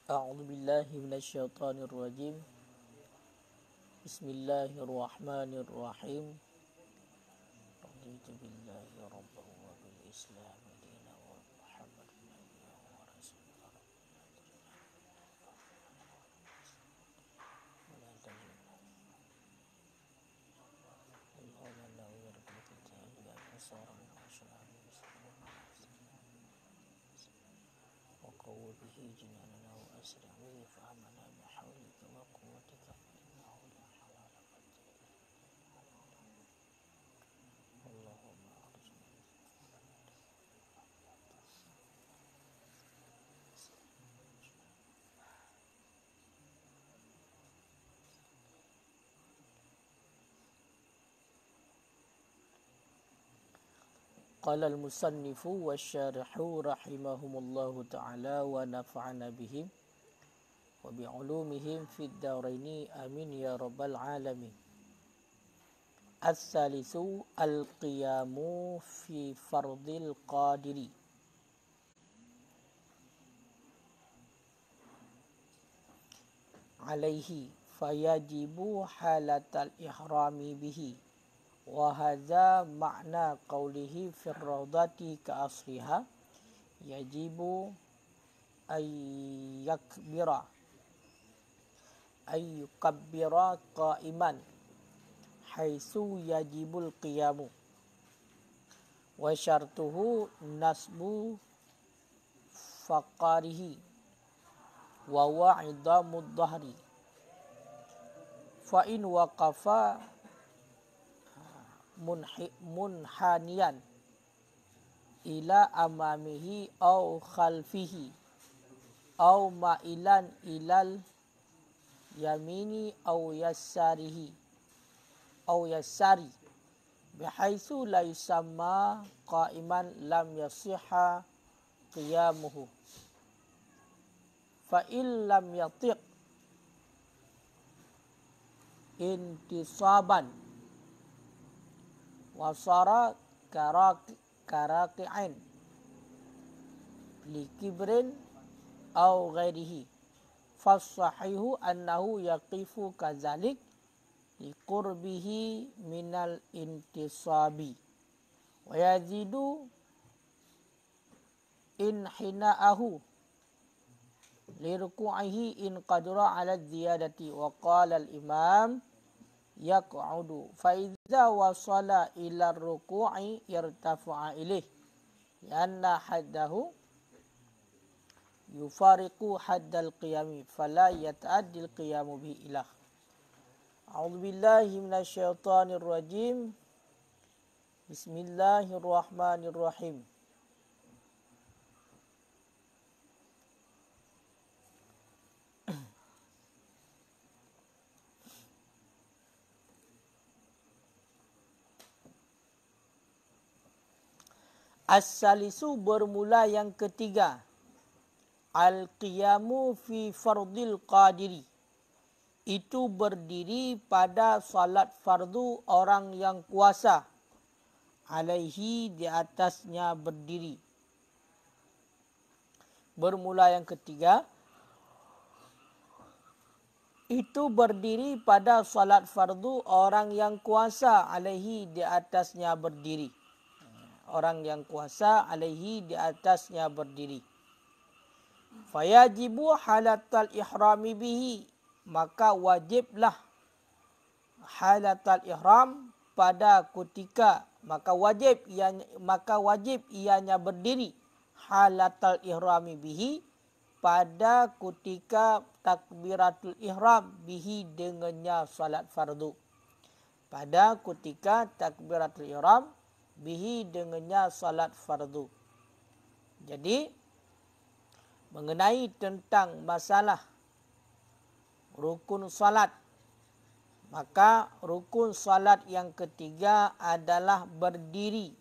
A'udzu billahi minasyaitonir rajim. Bismillahirrahmanirrahim. Raditu billahi rabban wa bil islam dinan wa Muhammad nabiyyan wa rasulan wa la tajidna Allahumma la yurdu kitab ya kasaran wa shalal wa qawwi bihi jinanana wa asri' bihi fahmana bi hawlika wa quwwatika fa innahu la hawla wa la quwwata Allahumma arzuqna Qala al-musannifu wa syarihu rahimahumullahu ta'ala wa nafa'ana bihim wa bi'ulumihim fid daraini amin ya rabbal alamin. As-salisu al-qiyamu fi fardil qadiri. Alaihi fayajibu halatal ihrami bihi. Wa hadza makna qawlihi fir rawdati ka asliha yajibu ayyukabbira qa'iman haitsu yajibul qiyamu wa syartuhu nasbu faqarihi wa wa'idamud dhahri fa in waqafa munhaniyan ila amamihi au khalfihi au ma'ilan ilal yamini au yassari bihaitsu la yusamma qa'iman lam yasihha qiyamuhu fa in lam yatiq intisaban wasara karaqi'in li kibrin au ghairihi fasahihu annahu yaqifu kadzalik li qurbihi minal intisabi wa yazidu in hina'ahu li ruku'ihi in qadra ala ziyadati wa qala al-imam yaq'udu fa idza wasala ila ruku'i yartafa'a ilaih lianna haddahu yufariqu haddal qiyami fala yata'addi al-qiyamu bihi ilah. A'udzu billahi minasyaitonir rajim. Bismillahirrahmanirrahim. As-salisu bermula yang ketiga. Al-qiyamu fi fardil qadiri. Itu berdiri pada salat fardu orang yang kuasa. Alaihi di atasnya berdiri. Bermula yang ketiga. Itu berdiri pada salat fardu orang yang kuasa. Alaihi di atasnya berdiri. Orang yang kuasa alaihi di atasnya berdiri. Fayajibu halatal ihrami bihi. Maka wajiblah halatal ihram pada ketika. Maka wajib ianya berdiri. Halatal ihrami bihi. Pada ketika takbiratul ihram bihi dengannya salat fardu. Pada ketika takbiratul ihram bihi dengannya salat fardu. Jadi mengenai tentang masalah rukun salat, maka rukun salat yang ketiga adalah berdiri.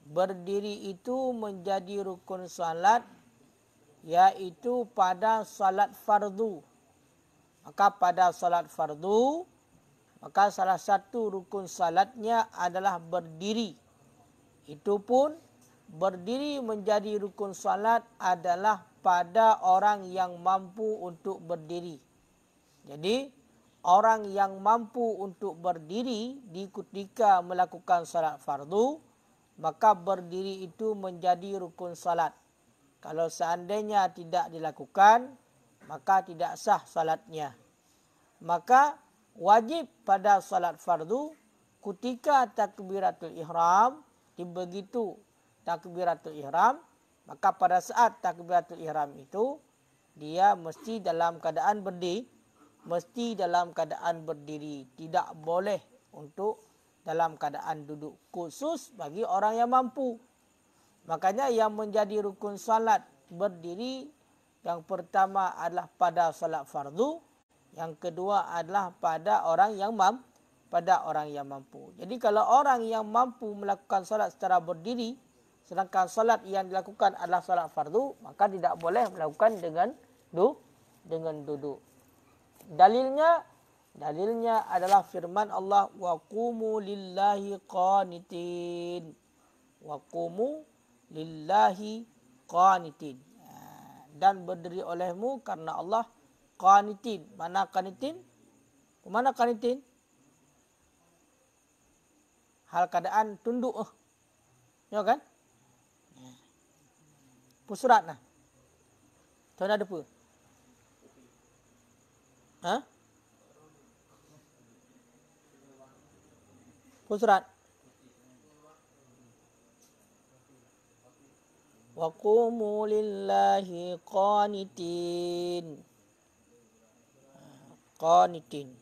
Berdiri itu menjadi rukun salat yaitu pada salat fardu. Maka pada salat fardu, maka salah satu rukun salatnya adalah berdiri. Itu pun berdiri menjadi rukun salat adalah pada orang yang mampu untuk berdiri. Jadi, orang yang mampu untuk berdiri di ketika melakukan salat fardu, maka berdiri itu menjadi rukun salat. Kalau seandainya tidak dilakukan, maka tidak sah salatnya. Maka wajib pada salat fardu ketika takbiratul ihram, begitu takbiratul ihram, maka pada saat takbiratul ihram itu dia mesti dalam keadaan berdiri, tidak boleh untuk dalam keadaan duduk, khusus bagi orang yang mampu. Makanya yang menjadi rukun salat berdiri, yang pertama adalah pada salat fardu, yang kedua adalah pada orang yang mampu. Jadi kalau orang yang mampu melakukan salat secara berdiri, sedangkan salat yang dilakukan adalah salat fardu, maka tidak boleh melakukan dengan duduk. Dalilnya adalah firman Allah, wa qumu lillahi qanitin. Wa qumu lillahi qanitin. Dan berdiri olehmu karena Allah qanitin. Mana qanitin? Mana qanitin? Hal keadaan tunduk. Ya kan? Pusurat nah. Tuan ada apa? Ha? Pusurat. Wa qumu lillahi qanitin. Qanitin.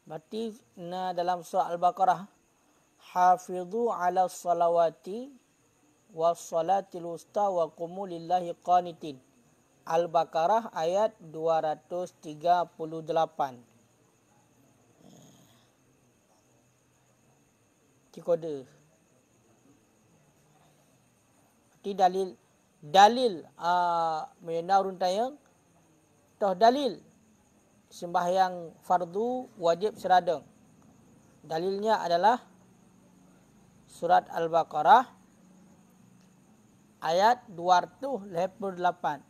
Berarti dalam surah Al-Baqarah, hafidhu ala salawati was salatil wusta wa qumu lillahi qanitin. Al-Baqarah ayat 238. Kode. Berarti dalil menarun tayang toh dalil sembahyang fardu wajib seradang. Dalilnya adalah surat Al-Baqarah ayat 288.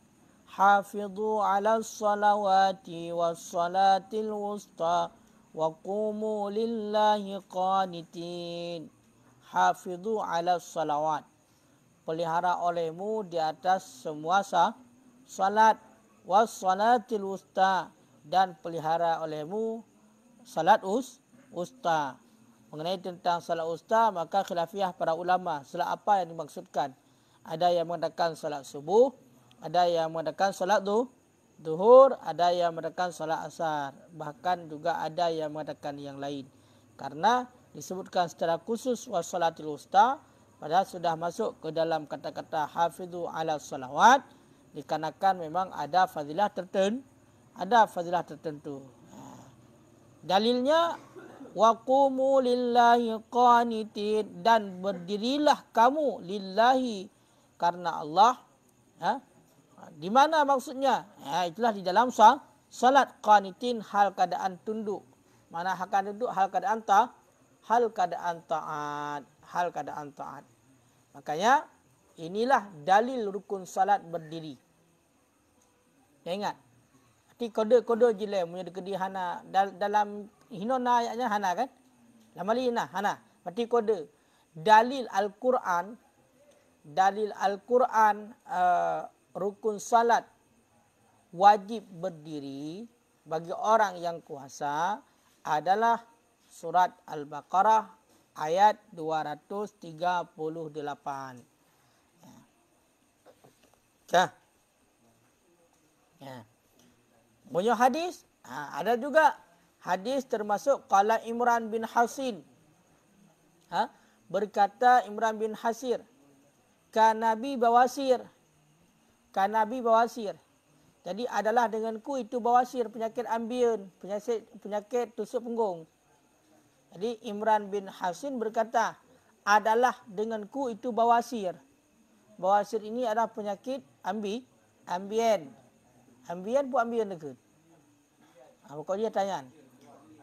Hafidhu ala salawati was salatil wusta wa qumu lillahi qanitin. Hafidhu ala salawat. Pelihara olehmu di atas semua salat, was salatil wusta, dan pelihara olehmu salat usta. Mengenai tentang salat usta, maka khilafiyah para ulama, salat apa yang dimaksudkan. Ada yang mengatakan salat subuh, ada yang mengatakan salat duhur, ada yang mengatakan salat asar. Bahkan juga ada yang mengatakan yang lain. Karena disebutkan secara khusus was salatil usta, padahal sudah masuk ke dalam kata-kata hafidhu ala salawat, dikarenakan memang ada fadilah tertentu. Dalilnya wa qumu lillahi qanitin, dan berdirilah kamu lillahi karena Allah. Di mana maksudnya? Itulah di dalam salat qanitin, hal keadaan tunduk. Mana hal keadaan tunduk? Hal keadaan taat. Makanya inilah dalil rukun salat berdiri. Ingat. Kode-kode jile punya dekedi hana dalam hinona ayatnya hana kan? Lama lina hana. Berarti kode dalil Al-Quran rukun salat wajib berdiri bagi orang yang kuasa adalah surat Al-Baqarah ayat 238. Ya. Punya hadis, ada juga hadis termasuk qala Imran bin Hasin. Berkata Imran bin Hasir, Kanabi bawasir. Jadi adalah denganku itu bawasir, penyakit ambiun, penyakit tusuk punggung. Jadi Imran bin Hasin berkata, adalah denganku itu bawasir. bawasir ini adalah penyakit ambien. Ambien pun ambien ke? Kalau dia tanya.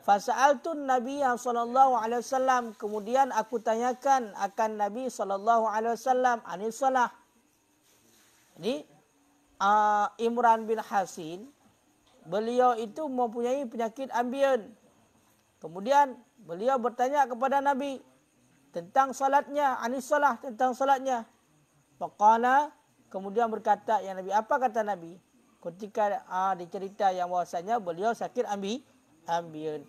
Fasa'altun Nabi sallallahu alaihi wasallam, kemudian aku tanyakan akan Nabi sallallahu alaihi wasallam anis salah. Jadi Imran bin Hasin, beliau itu mempunyai penyakit ambien. Kemudian beliau bertanya kepada Nabi tentang salatnya, anis salah, tentang salatnya. Faqala, kemudian berkata ya Nabi, apa kata Nabi? Ketika dicerita yang bahwasanya beliau sakit ambien.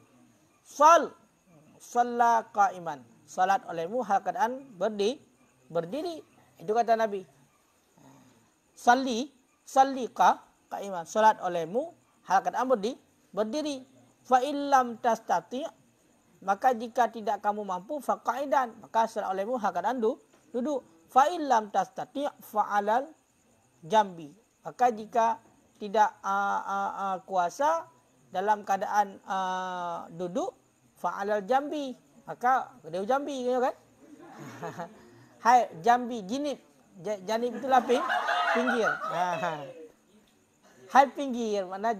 Shalla qa'iman. Salat olehmu hal keadaan berdiri. Itu kata Nabi. Salli qa'iman. Salat olehmu hal keadaan berdiri. Fa illam tastati', maka jika tidak kamu mampu faqa'idan, maka salat olehmu hal keadaan duduk. Fa illam tastati' fa'alal jambi. Maka jika tidak kuasa dalam keadaan duduk, fa'alal jambi, maka dia jambi kan? Hai jambi, janib itulah pinggir. Hai pinggir, mana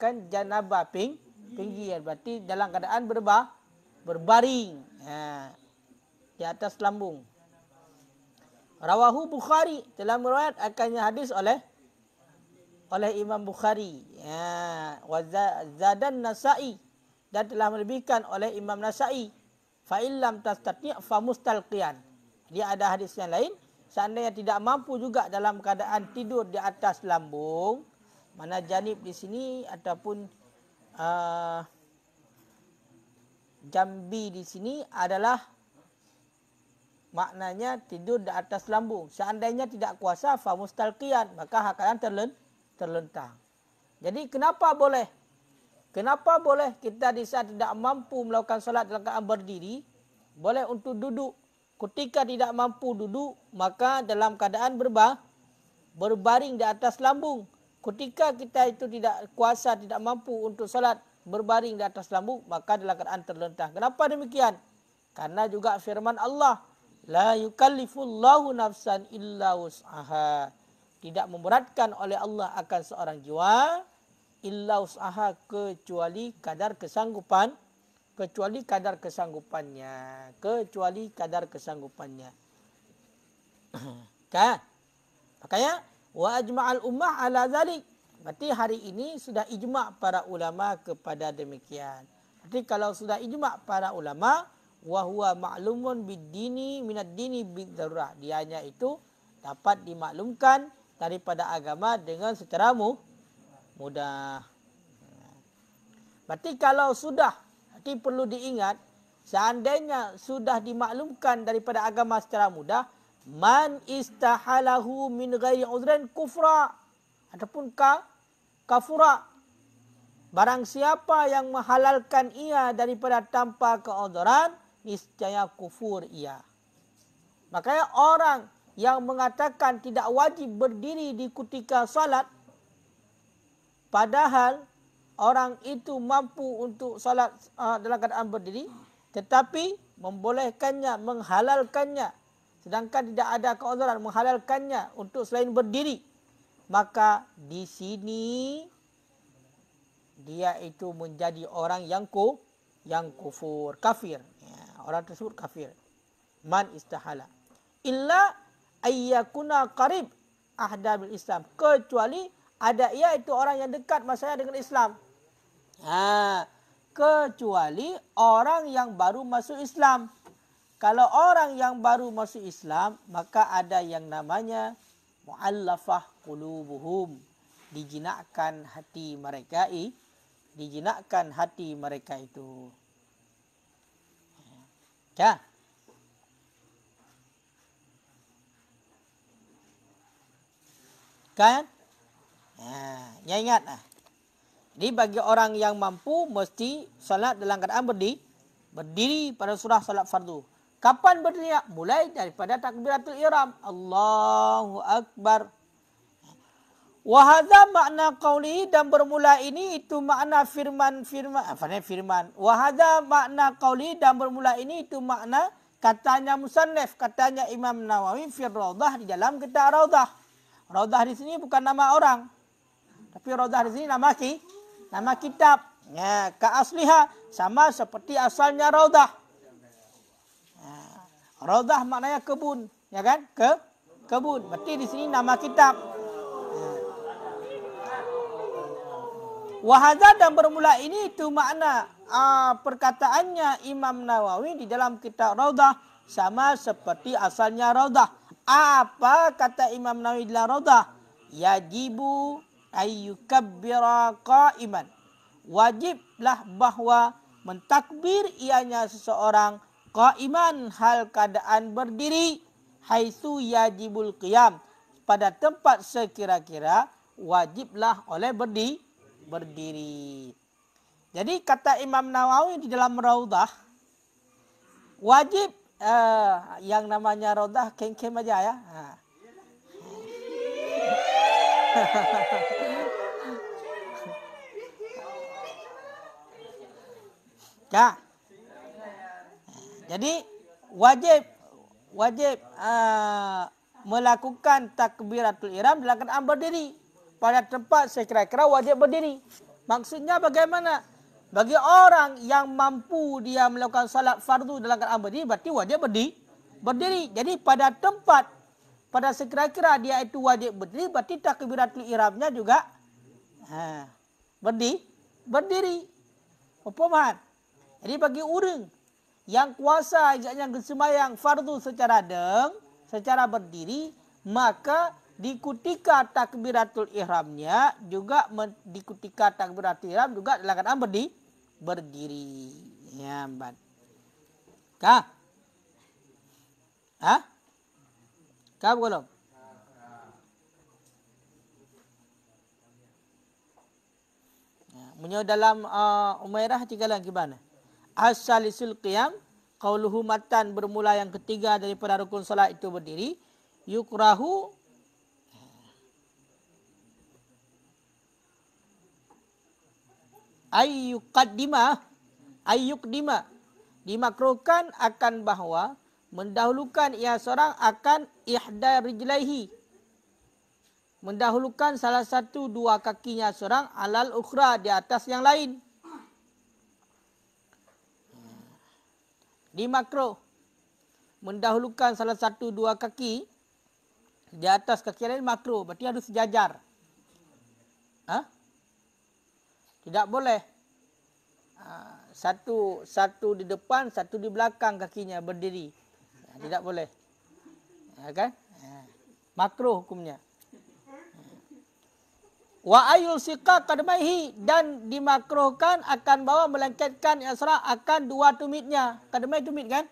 kan janabah pinggir, berarti dalam keadaan berbaring di atas lambung. Rawahu Bukhari, telah meriwayat akannya hadis oleh Imam Bukhari. Zadan Nasa'i, dan telah melebihkan oleh Imam Nasa'i. Fa illam tastati' fa mustalqiyan. Dia ada hadis yang lain, seandainya tidak mampu juga dalam keadaan tidur di atas lambung, mana janib di sini ataupun jambi di sini adalah maknanya tidur di atas lambung. Seandainya tidak kuasa fa mustalqiyan, maka akan terlentang. Jadi kenapa boleh kita di saat tidak mampu melakukan solat dalam keadaan berdiri, boleh untuk duduk. Ketika tidak mampu duduk, maka dalam keadaan berbaring di atas lambung. Ketika kita itu tidak kuasa, tidak mampu untuk solat berbaring di atas lambung, maka dalam keadaan terlentang. Kenapa demikian? Karena juga firman Allah, la yukallifullahu nafsan illa wus'aha. Tidak memberatkan oleh Allah akan seorang jiwa illa usaha, kecuali kadar kesanggupannya. Kan? Makanya wa ajma'al ummah ala zalik. Berarti hari ini sudah ijma' para ulama kepada demikian. Berarti kalau sudah ijma' para ulama, wa huwa ma'lumun bid-dini minad-dini bid-darurah. Dianya itu dapat dimaklumkan daripada agama dengan secara mudah. Berarti kalau sudah, berarti perlu diingat, seandainya sudah dimaklumkan daripada agama secara mudah, man istahalahu min ghairi uzrin kufra, ataupun kafura. Barang siapa yang menghalalkan ia daripada tanpa keudzuran, niscaya kufur ia. Makanya orang yang mengatakan tidak wajib berdiri di ketika salat, padahal orang itu mampu untuk salat dalam keadaan berdiri, tetapi membolehkannya, menghalalkannya, sedangkan tidak ada keudzuran menghalalkannya untuk selain berdiri, maka di sini dia itu menjadi orang yang kufur, kafir. Ya, orang tersebut kafir. Man istahala illa ayyakuna qarib ahda bil Islam, kecuali ada ia itu orang yang dekat masanya dengan Islam. Kecuali orang yang baru masuk Islam. Kalau orang yang baru masuk Islam, maka ada yang namanya mu'allafah qulubuhum, dijinakkan hati mereka itu. Ya. Kan? Ya ingat. Jadi bagi orang yang mampu mesti salat dalam keadaan berdiri pada surah salat fardu. Kapan berdiri? Mulai daripada takbiratul ihram. Allahu Akbar. Wa hadza makna qauli, dan bermula ini itu makna firman. Wa hadza makna qauli, dan bermula ini itu makna Katanya musannif, katanya Imam Nawawi fi Raudah, di dalam kitab Raudah. Raudah di sini bukan nama orang. Tapi Raudah di sini nama kitab. Ya, ka asliha, sama seperti asalnya Raudah. Ya, Raudah maknanya kebun, ya kan? Kebun. Berarti di sini nama kitab. Wahada, dan bermula ini itu makna perkataannya Imam Nawawi di dalam kitab Raudah sama seperti asalnya Raudah. Apa kata Imam Nawawi dalam Raudah? Yajibu ayyukabbira qa'iman. Wajiblah bahwa mentakbir ianya seseorang qa'iman, hal keadaan berdiri, haitsu yajibul qiyam, pada tempat sekira-kira wajiblah oleh berdiri. Jadi kata Imam Nawawi di dalam Raudah, wajib yang namanya Raudah kem-kem aja ya. Ya. Jadi wajib melakukan takbiratul ihram dalam keadaan berdiri. Pada tempat sekira-kira wajib berdiri. Maksudnya bagaimana? Bagi orang yang mampu dia melakukan salat fardu dalam keadaan berdiri, berarti wajib berdiri. Jadi pada tempat, pada sekira-kira dia itu wajib berdiri, berarti takbiratul ihramnya juga berdiri. Umpamahan. Jadi bagi orang yang kuasa yang sembahyang fardu secara berdiri, maka dikutika takbiratul ihramnya juga dikutika takbiratul ihram juga dalam keadaan berdiri. Ya, Mbak. Kah? Hah? Kah belum? Menyo dalam Umairah tinggalan gimana? As-salisul qiyam, qauluhu matan, bermula yang ketiga daripada rukun salat itu berdiri. Yukrahu ayyukdima, dimakruhkan akan bahwa mendahulukan ia seorang akan ihda rijlaihi, mendahulukan salah satu dua kakinya seorang alal ukhra, di atas yang lain. Dimakruh mendahulukan salah satu dua kaki di atas kaki lain, makruh, berarti harus sejajar. Tidak boleh satu di depan, satu di belakang kakinya berdiri. Tidak boleh. Ya kan? Makruh hukumnya. Wa ayul siqa qadmaihi, dan dimakruhkan akan bawa melengketkan asra akan dua tumitnya. Qadmai tumit kan?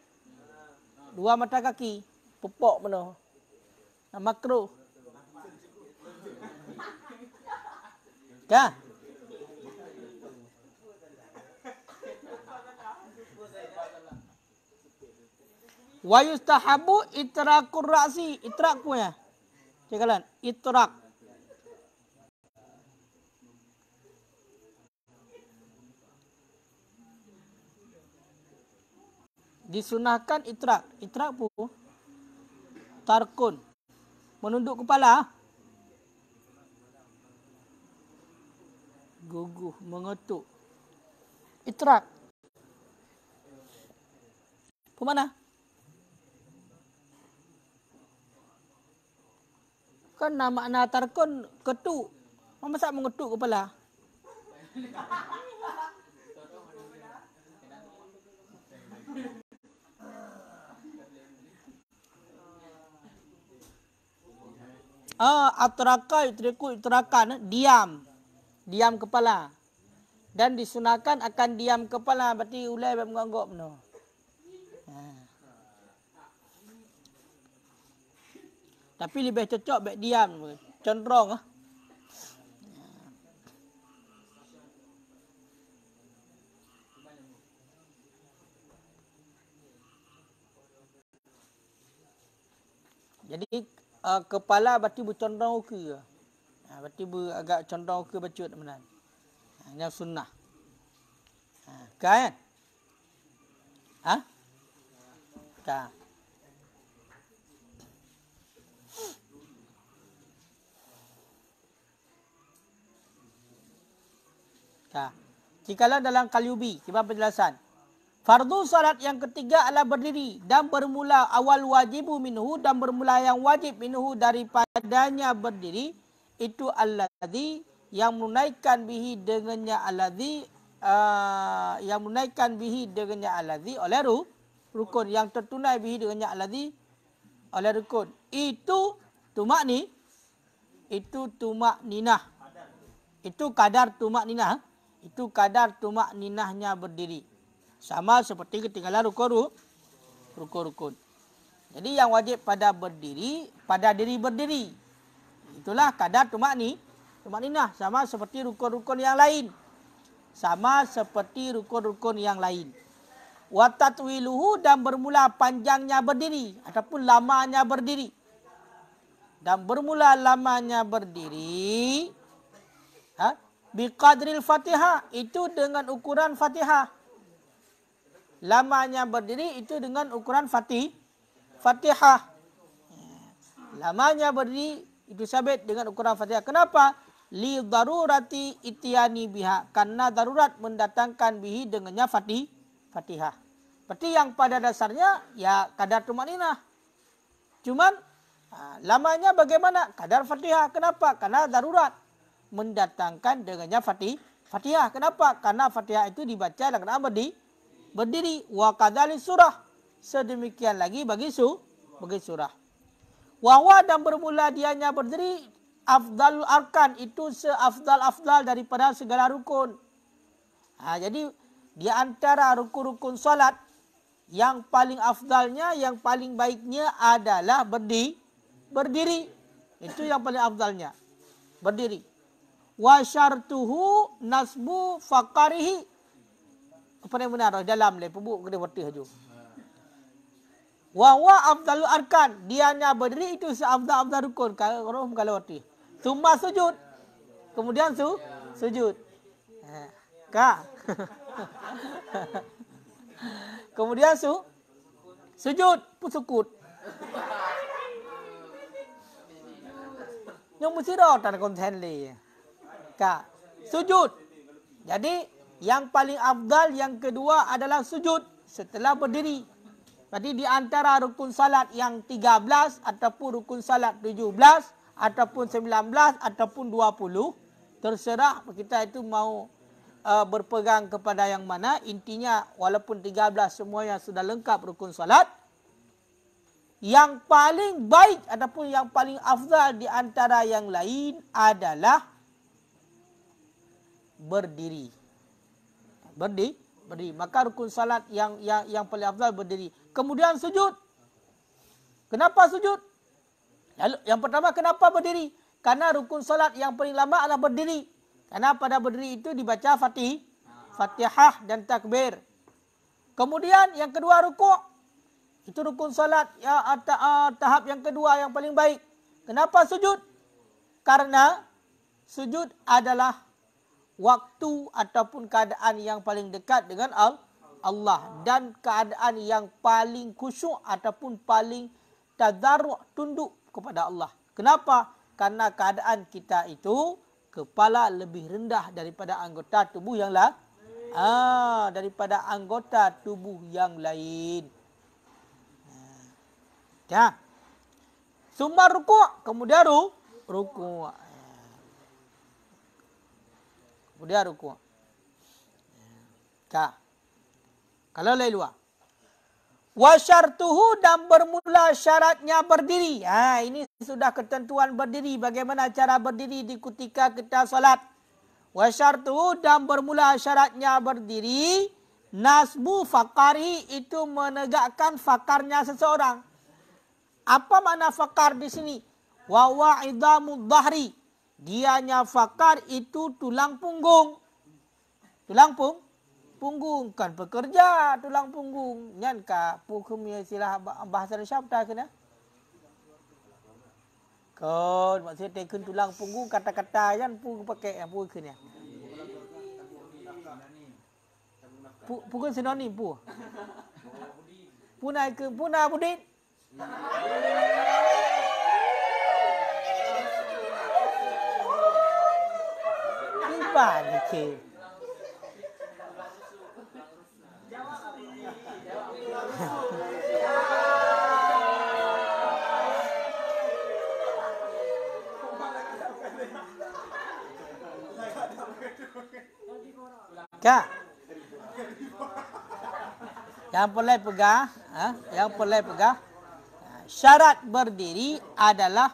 Dua mata kaki, pupuk penuh. Makruh. Kan? Wa yustahabu itraqur ra'si, itraq punya. Cekalan, itraq. Disunahkan itraq. Itraq pun tarkun, menunduk kepala. Guguh, mengetuk. Itraq. Kemana? Kan makna tarkun ketuk. Masa mengetuk kepala? Atraka yutriku itrakan, diam kepala. Dan disunahkan akan diam kepala, berarti ulai menganggap no. Tapi lebih cocok baik diam, cenderung. Jadi kepala berarti bercondong ke. Berarti agak condong ke bacut teman. Yang sunnah. Kan? Ka. Ka. Jikalau dalam Qalyubi, coba penjelasan. Fardu salat yang ketiga adalah berdiri dan bermula awal wajibu minhu dan bermula yang wajib minhu daripadanya berdiri itu alladzi yang menunaikan bihi dengannya alladzi yang menunaikan bihi dengannya alladzi oleh rukun yang tertunai bihi dengannya alladzi oleh rukun itu tumakni itu tumak ninah itu kadar tumak ninah itu kadar tumak ninahnya berdiri. Sama seperti ketinggalan rukun. Jadi yang wajib pada berdiri, pada diri berdiri. Itulah kadar tumak ninah. Sama seperti rukun-rukun yang lain. Sama seperti rukun-rukun yang lain. Wa tatwiluhu dan bermula panjangnya berdiri. Ataupun lamanya berdiri. Dan bermula lamanya berdiri. Biqadril fatihah. Itu dengan ukuran fatihah. Lamanya berdiri itu dengan ukuran Fatihah. Lamanya berdiri itu sabit dengan ukuran Fatihah. Kenapa? Li darurati ityani biha. Karena darurat mendatangkan bihi dengannya Fatihah. Seperti yang pada dasarnya ya kadar tumaninah. Cuman lamanya bagaimana? Kadar Fatihah. Kenapa? Karena darurat mendatangkan dengannya Fatihah. Kenapa? Karena Fatihah itu dibaca dalam berdiri wa kadzalik surah sedemikian lagi bagi surah wa dan bermula dianya berdiri afdalul arkan itu seafdal daripada segala rukun. Jadi di antara rukun-rukun salat yang paling afdalnya yang paling baiknya adalah berdiri itu yang paling afdalnya berdiri wa syartuhu nasbu faqarihi. Apa yang benar? Dalam le pebuk kena bertih haju. Wa afdalul arkan. Dianya berdiri itu seafdal rukun. Kalau bertih. Summa sujud. Kemudian sujud. Ka. Kemudian sujud. Pusukut. Yang mesti rotan konten le. Ka. Sujud. Jadi yang paling afdal yang kedua adalah sujud setelah berdiri. Jadi di antara rukun salat yang 13 ataupun rukun salat 17 ataupun 19 ataupun 20 terserah kita itu mau berpegang kepada yang mana. Intinya walaupun 13 semuanya sudah lengkap rukun salat. Yang paling baik ataupun yang paling afdal di antara yang lain adalah berdiri. Berdiri. Maka rukun salat yang paling afdal berdiri. Kemudian sujud. Kenapa sujud? Lalu yang pertama kenapa berdiri? Karena rukun salat yang paling lama adalah berdiri. Karena pada berdiri itu dibaca Fatihah dan takbir. Kemudian yang kedua rukuk. Itu rukun salat tahap yang kedua yang paling baik. Kenapa sujud? Karena sujud adalah waktu ataupun keadaan yang paling dekat dengan Allah dan keadaan yang paling khusyuk ataupun paling tadarru' tunduk kepada Allah. Kenapa? Karena keadaan kita itu kepala lebih rendah daripada anggota tubuh yang lain. Daripada anggota tubuh yang lain. Ya. Summa rukuk, kemudian rukuk. Kemudian rukuk. Kalau lain luar. Wa syartuhu dan bermula syaratnya berdiri. Ini sudah ketentuan berdiri. Bagaimana cara berdiri di ketika kita salat. Wa syartuhu dan bermula syaratnya berdiri. Nasbu faqari itu menegakkan fakarnya seseorang. Apa makna fakar di sini? Wa wa'idhamu dhahri. Dianya fakar itu tulang punggung. Tulang punggung kan pekerja tulang punggung. Nyan ka hukumnya istilah bahasa Syabda kena. Kon maksud tekun tulang punggung kata-kata yang pu pakai yang pu kena. Pu kan sinonim pu. Pu Punai ke punah Budin? Simpan je. Kak. Yang boleh pegang, yang boleh pegang. Syarat berdiri adalah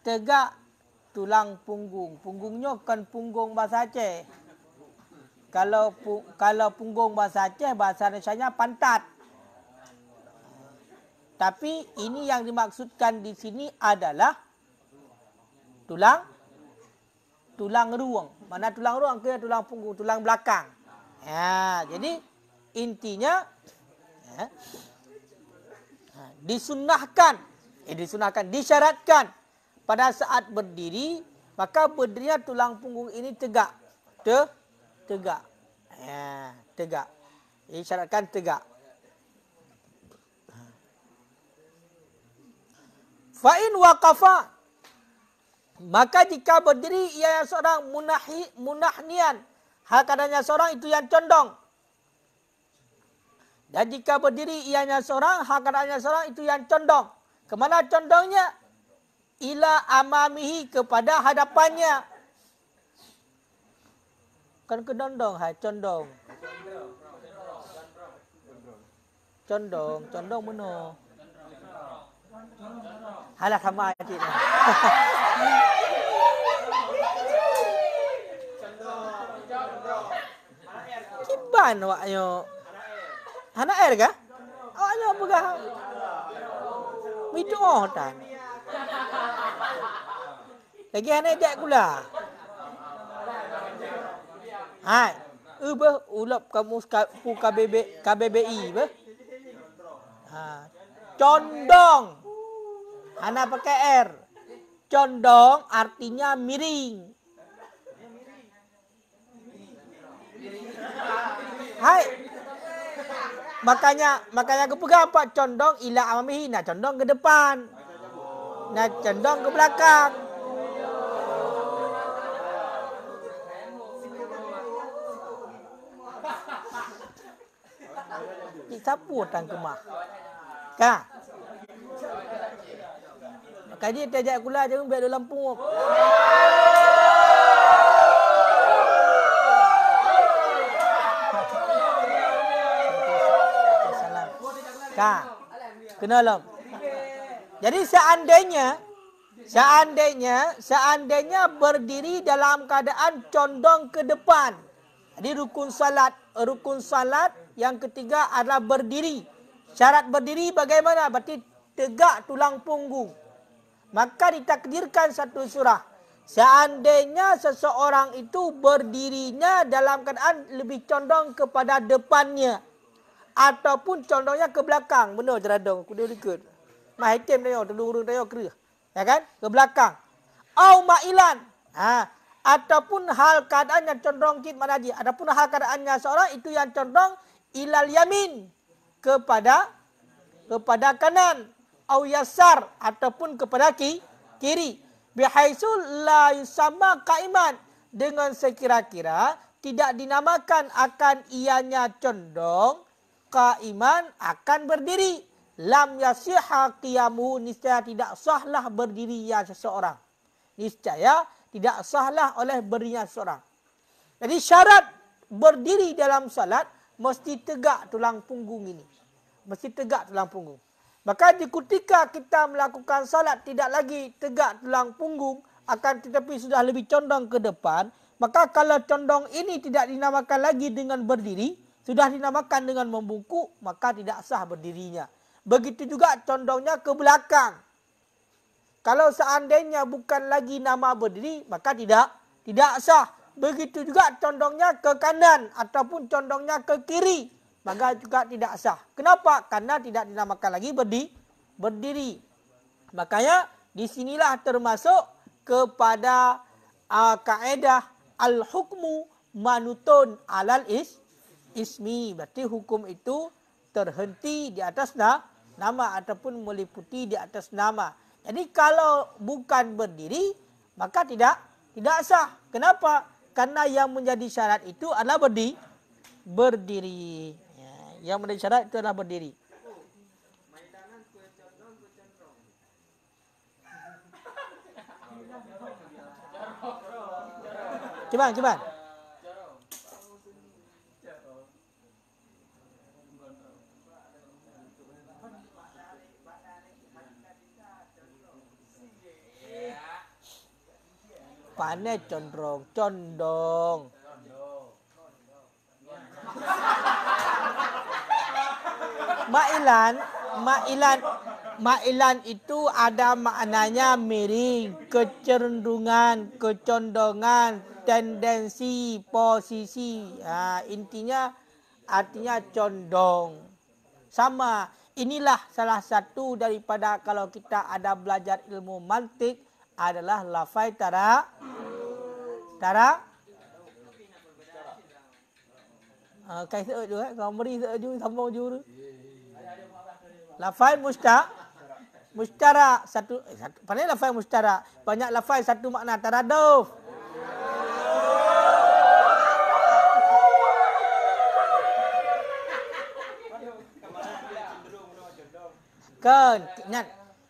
tegak tulang punggung. Punggungnya kan punggung bahasa Aceh. Kalau punggung bahasa Aceh, bahasa Indonesianya pantat. Tapi ini yang dimaksudkan di sini adalah tulang ruang. Mana tulang ruang ke tulang punggung, tulang belakang. Ya, jadi intinya disyaratkan pada saat berdiri, maka berdirinya tulang punggung ini tegak. Tegak. Ya, tegak. Disyaratkan tegak. Fa'in waqafa, maka jika berdiri ia seorang munahnian, hal keadaannya seorang itu yang condong. Dan jika berdiri ianya seorang, hal keadaannya seorang itu yang condong. Kemana condongnya? Ila amamihi, kepada hadapannya. Kan kedondong, hai condong. Condong mana? Halah sama cik. Kiban awaknya. Anak air kah? Awaknya pegang. Itu tan. Lagi anak jak pula. Hai, ulap kamu KBBI be. Condong. Anak pakai R. Condong artinya miring. Hai. Makanya aku pegang apa? Condong ila amamihi. Nah, condong ke depan. Nah, condong ke belakang. Sapu tang kemah. Kah? Makanya dia ajak kula je biar ada lampu. Kah? Kena lom. Jadi seandainya berdiri dalam keadaan condong ke depan. Jadi rukun salat yang ketiga adalah berdiri. Syarat berdiri bagaimana? Berarti tegak tulang punggung. Maka ditakdirkan satu surah. Seandainya seseorang itu berdirinya dalam keadaan lebih condong kepada depannya. Ataupun condongnya ke belakang. Benar jeradong. Kuda ikut. Mah item dia, telur dia kera. Ya kan? Ke belakang. Au ma'ilan. Ataupun hal keadaannya condong kit mana haji. Ataupun hal keadaannya seorang itu yang condong ilal yamin. Kepada kanan. Au yasar, ataupun kepada kiri. Bihaisul la yusamma qaiman, dengan sekira-kira tidak dinamakan akan ianya condong, qaiman akan berdiri. Lam yasihha qiyamuhu, niscaya tidak sahlah berdirinya seseorang. Niscaya tidak sahlah oleh berdirinya seseorang. Jadi syarat berdiri dalam salat mesti tegak tulang punggung ini. Mesti tegak tulang punggung. Maka ketika kita melakukan salat tidak lagi tegak tulang punggung, akan tetapi sudah lebih condong ke depan, maka kalau condong ini tidak dinamakan lagi dengan berdiri, sudah dinamakan dengan membungkuk, maka tidak sah berdirinya. Begitu juga condongnya ke belakang. Kalau seandainya bukan lagi nama berdiri, maka tidak sah. Begitu juga condongnya ke kanan ataupun condongnya ke kiri, maka juga tidak sah. Kenapa? Karena tidak dinamakan lagi berdiri. Makanya disinilah termasuk kepada kaedah al-hukmu manutun alal ismi. Berarti hukum itu terhenti di atas nama ataupun meliputi di atas nama. Jadi kalau bukan berdiri, maka tidak sah. Kenapa? Karena yang menjadi syarat itu adalah berdiri. Ya, yang menjadi syarat itu adalah berdiri. Cuba. Pandai condong. Ma'ilan itu ada maknanya miring, kecenderungan, kecondongan, tendensi, posisi. Intinya artinya condong. Sama, inilah salah satu daripada kalau kita ada belajar ilmu mantik adalah lafai tara. Kai seut juga, kalau beri seut juga, sambung juga. Lafai mustara satu pandai lafai mustara. Banyak lafai satu makna taraduf. Kan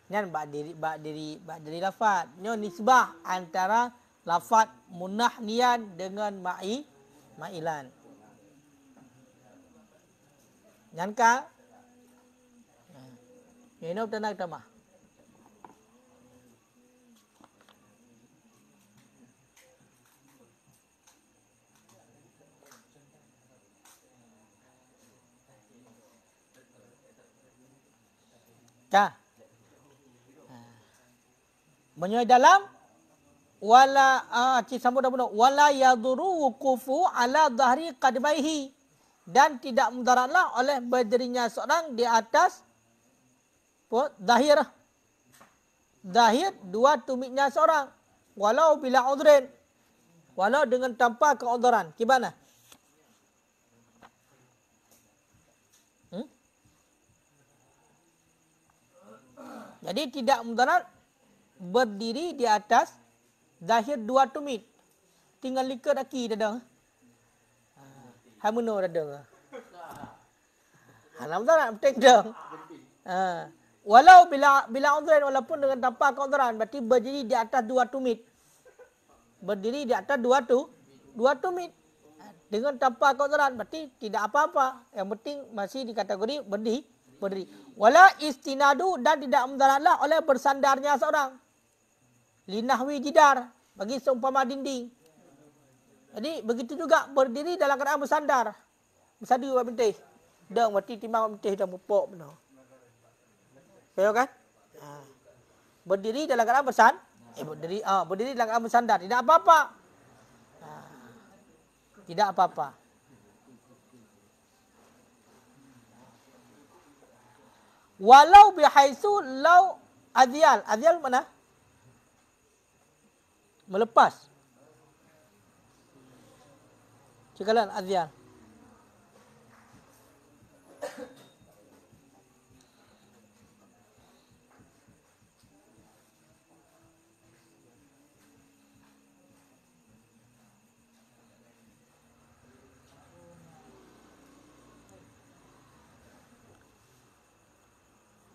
nyan bak diri lafaz. Nyo nisbah antara lafaz munahniyan dengan ma'ilan. Nyan ka? Ini betul tambah. Menyoy dalam wala yaduru wuqufu ala dhahri qadmaihi, dan tidak mudaratlah oleh berdirinya seorang di atas Dahir dua tumitnya seorang. Walau bila udhrin. Walau dengan tanpa keudhuran. Gimana? Jadi tidak mudarat berdiri di atas dahir dua tumit. Tinggal likat aki dadang. Hamuno dadang. Halam mudarat penting dong. Walau bila udhran, walaupun dengan tanpa keudhuran, berarti berdiri di atas dua tumit. Berdiri di atas dua tumit. Dengan tanpa keudhuran, berarti tidak apa-apa. Yang penting masih di kategori berdiri. Wala istinadu, dan tidak mudaratlah oleh bersandarnya seorang. Linahwi jidar, bagi seumpama dinding. Jadi begitu juga berdiri dalam keadaan bersandar. Bersadu buat bintih. Dang berarti timbang buat bintih dah mupuk benar. Tahu kan? Berdiri dalam keadaan berdiri dalam keadaan bersandar, tidak apa-apa. Tidak apa-apa. Walau bihaitsu law adyal. Adyal mana? Melepas. Cekalan adyal.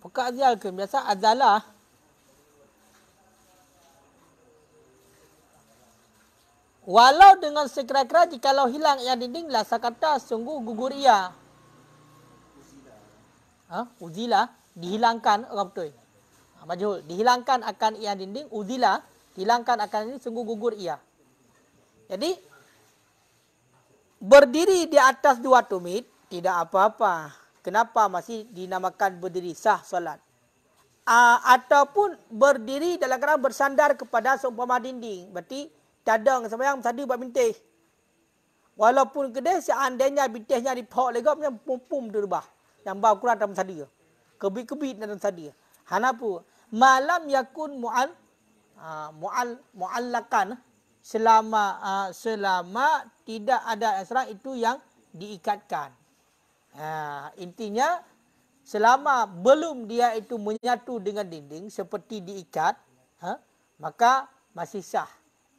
Bukan adyal ke? Biasa adalah. Walau dengan sekira-kira jikalau hilang ia dinding lah sakata sungguh gugur ia. Uzila dihilangkan orang betul. Majhul dihilangkan akan ia dinding, uzila dihilangkan akan ini sungguh gugur ia. Jadi berdiri di atas dua tumit tidak apa-apa. Kenapa masih dinamakan berdiri sah solat? Ataupun berdiri dalam keadaan bersandar kepada seumpama dinding. Berarti cadang sembahyang sadu buat bintih. Walaupun kedai seandainya bintihnya dipok legap macam pum-pum dirubah. Yang bau kurang dalam sadu. Kebit-kebit dalam sadu. Hanapu malam yakun mu'allakan selama tidak ada asra itu yang diikatkan. Intinya selama belum dia itu menyatu dengan dinding seperti diikat, maka masih sah.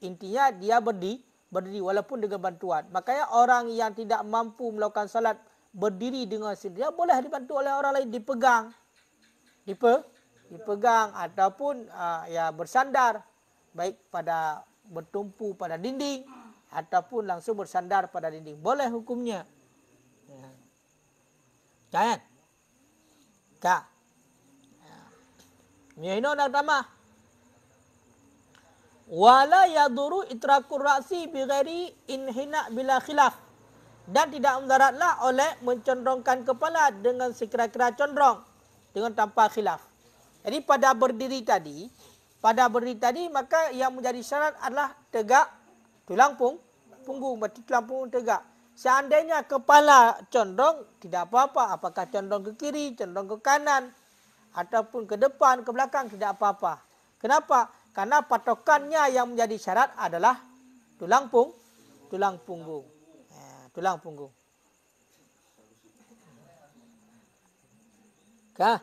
Intinya dia berdiri walaupun dengan bantuan. Makanya orang yang tidak mampu melakukan salat berdiri dengan sendiri, boleh dibantu oleh orang lain, dipegang ataupun ya bersandar, baik pada bertumpu pada dinding ataupun langsung bersandar pada dinding. Boleh hukumnya. Jangan. Kak. Ini nak tambah. Wala yaduru itrakur ra'si bighairi inhina bila khilaf. Dan tidak mudaratlah oleh mencondongkan kepala dengan sekira-kira condong, dengan tanpa khilaf. Jadi pada berdiri tadi maka yang menjadi syarat adalah tegak tulang punggung, berarti tulang punggung tegak. Seandainya kepala condong, tidak apa-apa. Apakah condong ke kiri, condong ke kanan, ataupun ke depan, ke belakang, tidak apa-apa. Kenapa? Karena patokannya yang menjadi syarat adalah tulang punggung. Tulang punggung. Kah?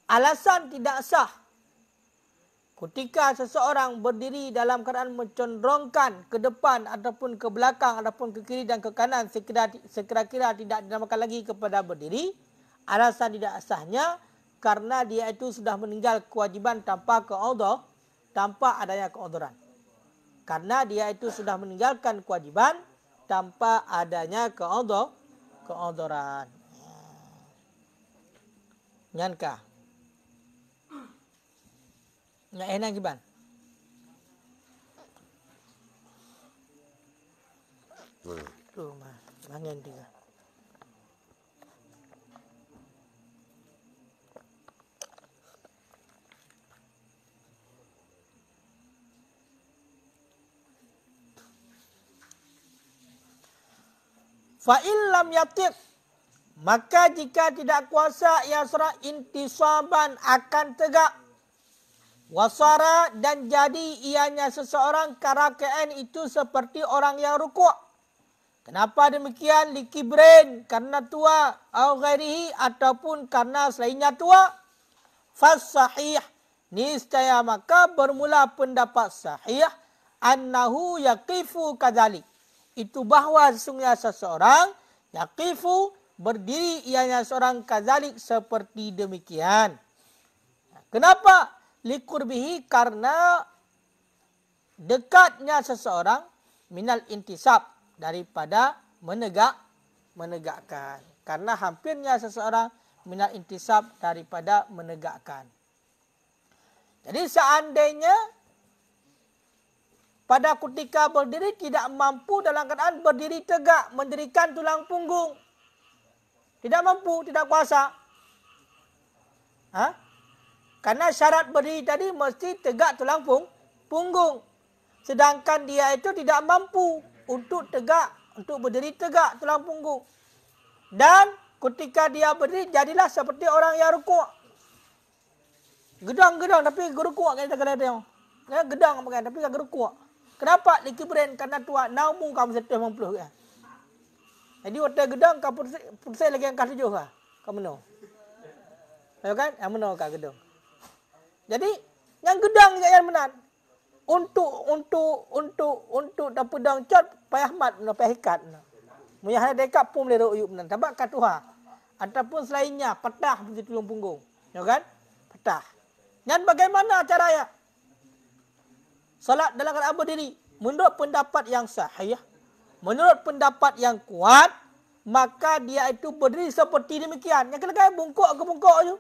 Alasan tidak sah ketika seseorang berdiri dalam keadaan mencondongkan ke depan ataupun ke belakang ataupun ke kiri dan ke kanan sekira-kira tidak dinamakan lagi kepada berdiri. Alasan tidak sahnya karena dia itu sudah meninggal kewajiban tanpa adanya keudhuran. Karena dia itu sudah meninggalkan kewajiban tanpa adanya keudhuran. Nyankah? Nak enak kiban. Tu mah, mangen dia. Fa illam yatiq, maka jika tidak kuasa yasra intisaban akan tegak, wasara dan jadi ianya seseorang karaka'an itu seperti orang yang rukuk. Kenapa demikian? Likibren, karena tua, au ghairihi, ataupun karena selainnya tua. Fas sahih, niscaya maka bermula pendapat sahih annahu yaqifu kadzalik. Itu bahawa sesungguhnya seseorang yaqifu berdiri ianya seorang kadzalik seperti demikian. Kenapa? Likurbihi, karena dekatnya seseorang minal intisab, daripada menegakkan. Karena hampirnya seseorang minal intisab, daripada menegakkan. Jadi seandainya pada ketika berdiri tidak mampu dalam keadaan berdiri tegak, mendirikan tulang punggung, tidak mampu, tidak kuasa. Karena syarat berdiri tadi mesti tegak tulang punggung. Sedangkan dia itu tidak mampu untuk berdiri tegak tulang punggung. Dan ketika dia berdiri, jadilah seperti orang yang rukuk. Gedang-gedang tapi gerukuk kita kena tengok. Gedang pakai tapi tak gerukuk. Kenapa? Likibren, karena tua. Naumu kamu setih 50 kan. Jadi waktu gedang kau pusing lagi angkat 7 kah? Kamu no. Tahu kan? Yang mana kah gedang? Jadi yang gedang yang menan. Untuk tak pedang cat payah mat payah ikat. Muyah ada dekat pun boleh uyup menan. Tabak kat tuha. Ataupun selainnya patah di tulung punggung. Ya kan? Patah. Dan bagaimana caranya? Salat dalam keadaan berdiri. Menurut pendapat yang sahih, menurut pendapat yang kuat, maka dia itu berdiri seperti demikian. Yang kena bungkuk ke bungkuk je.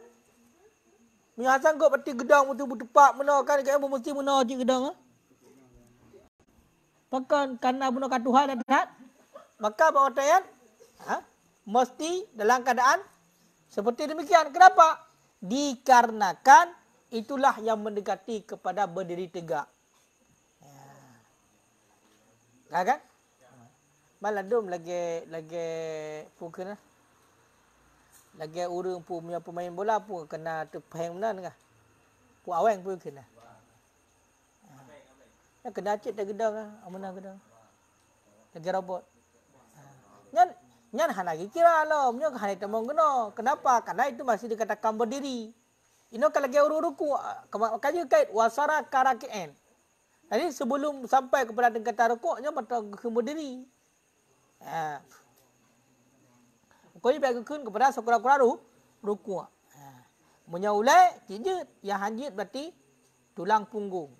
Punya sanggup berarti gedang betul-betul tepat menakan kaya mesti menahan je gedang. Maka karena menakan Tuhan dan Tuhan, maka berkatakan mesti dalam keadaan seperti demikian. Kenapa? Dikarenakan itulah yang mendekati kepada berdiri tegak. Kan? Maladum lagi pukul Lagi urang pun punya pemain bola pun kena terpahang benar ngah. Pu awang pun kena. Ya kena acik tak gedang ah, amunah gedang. Lagi robot. Nyan nyan hana kira lo, nyo hana temong kena. Kenapa? Karena itu masih dikatakan berdiri. Ino kalau lagi ruku kaji kait wasara karakien. Jadi sebelum sampai kepada tingkatan rukuk, nyo betul berdiri. Ha. Kau ni kun kepada sekura-kura ruku. Ha. Menyaulai tijut, yang hanjit berarti tulang punggung.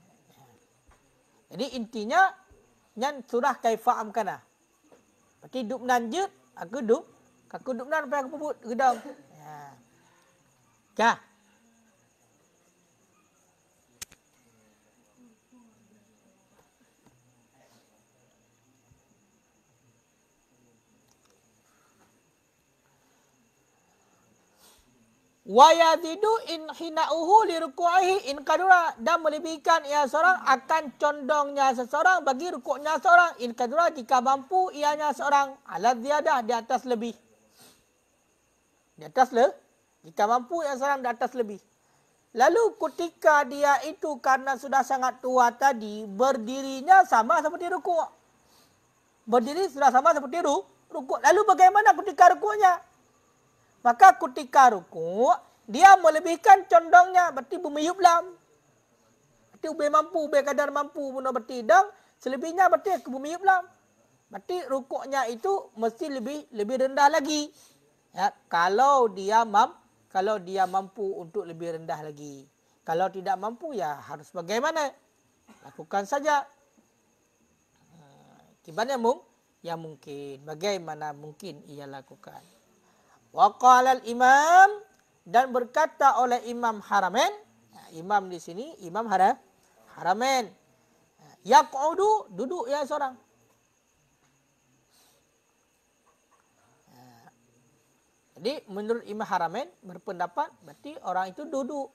Jadi intinya nyan surah kaifa amkana. Berarti duk nanjut, aku duk nan sampai aku puput gedang. Ha. Kah? Wa yazidu in hina'uhu li ruku'ihi in kadura, dan melebihkan ia seorang akan condongnya seseorang bagi rukuknya seorang in kadura jika mampu ianya seorang ala ziyadah di atas lebih. Di atas jika mampu ia seorang di atas lebih. Lalu ketika dia itu karena sudah sangat tua tadi, berdirinya sama seperti rukuk. Berdiri sudah sama seperti rukuk. Lalu bagaimana ketika rukuknya? Maka ketika rukuk, dia melebihkan condongnya, berarti bumi yublam. Berarti ubay mampu, ubay kadar mampu pun berarti. Dan selebihnya berarti ke bumi yublam. Berarti rukuknya itu mesti lebih rendah lagi. Ya, kalau dia mampu untuk lebih rendah lagi. Kalau tidak mampu, ya harus bagaimana? Lakukan saja. Gimana yang mungkin. Bagaimana mungkin ia lakukan. Wa qala al-imam, dan berkata oleh Imam Haramain. Imam di sini Imam Haramain. Yaq'udu, duduk ya seorang. Jadi menurut Imam Haramain berpendapat berarti orang itu duduk.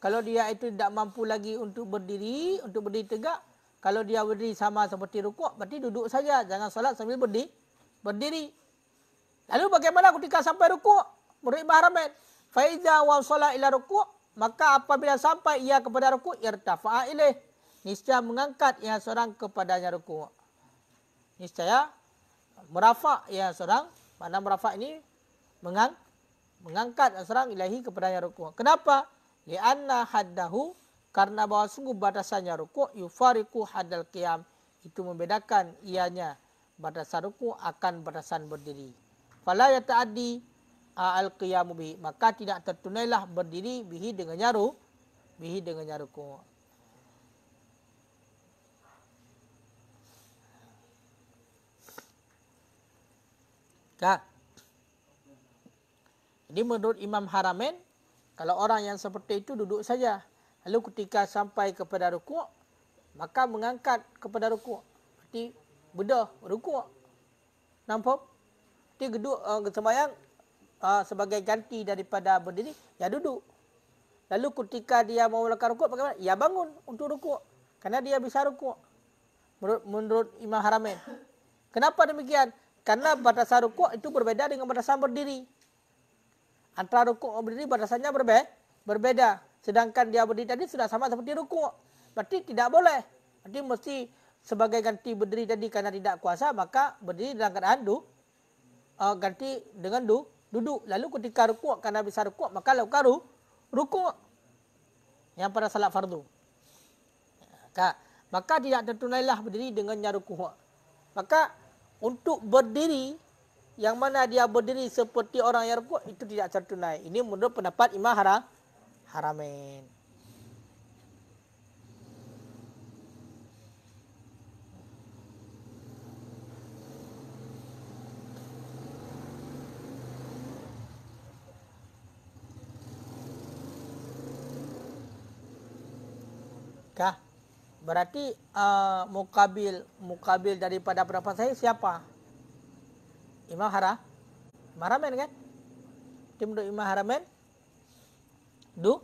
Kalau dia itu tidak mampu lagi untuk berdiri tegak, kalau dia berdiri sama seperti rukuk, berarti duduk saja, jangan solat sambil berdiri. Lalu bagaimana ketika sampai rukuk? Menurut Imam Haramain, fa iza wasala ila rukuk, maka apabila sampai ia kepada rukuk, irtafa'a ilaih, niscaya mengangkat ia seorang kepadanya rukuk. Niscaya merafa' ia seorang, mana merafa' ini mengangkat seorang ilahi kepadanya rukuk. Kenapa? Li'anna haddahu, karena bahwa sungguh batasannya rukuk, yufariku haddal qiyam, itu membedakan ianya batasan rukuk akan batasan berdiri. Fala yata'addi al-qiyamu bihi, maka tidak tertunailah berdiri bihi dengannya rukuk. Kak. Jadi menurut Imam Haramain, kalau orang yang seperti itu duduk saja. Lalu ketika sampai kepada rukuk, maka mengangkat kepada rukuk. Berarti bedah rukuk. Nampak? Dia geduk sembahyang sebagai ganti daripada berdiri, ya duduk. Lalu ketika dia mau melakukan rukuk, bagaimana? Ya bangun untuk rukuk. Karena dia bisa rukuk. Menurut Imam Haramain. Kenapa demikian? Karena batasan rukuk itu berbeda dengan batasan berdiri. Antara rukuk dan berdiri batasannya berbeda. Sedangkan dia berdiri tadi sudah sama seperti rukuk. Berarti tidak boleh. Berarti mesti sebagai ganti berdiri tadi karena tidak kuasa, maka berdiri dalam keadaan ganti dengan duduk. Lalu ketika rukuk, karena bisa rukuk, maka lakukan rukuk yang pada salat fardu. Maka tidak tertunailah berdiri dengannya rukuk. Maka untuk berdiri, yang mana dia berdiri seperti orang yang rukuk, itu tidak tertunai. Ini menurut pendapat Imam Haramain. Kah? Berarti mukabil daripada pendapat saya siapa? Imam Haramain kan? Itu menurut Imam Haramain duduk.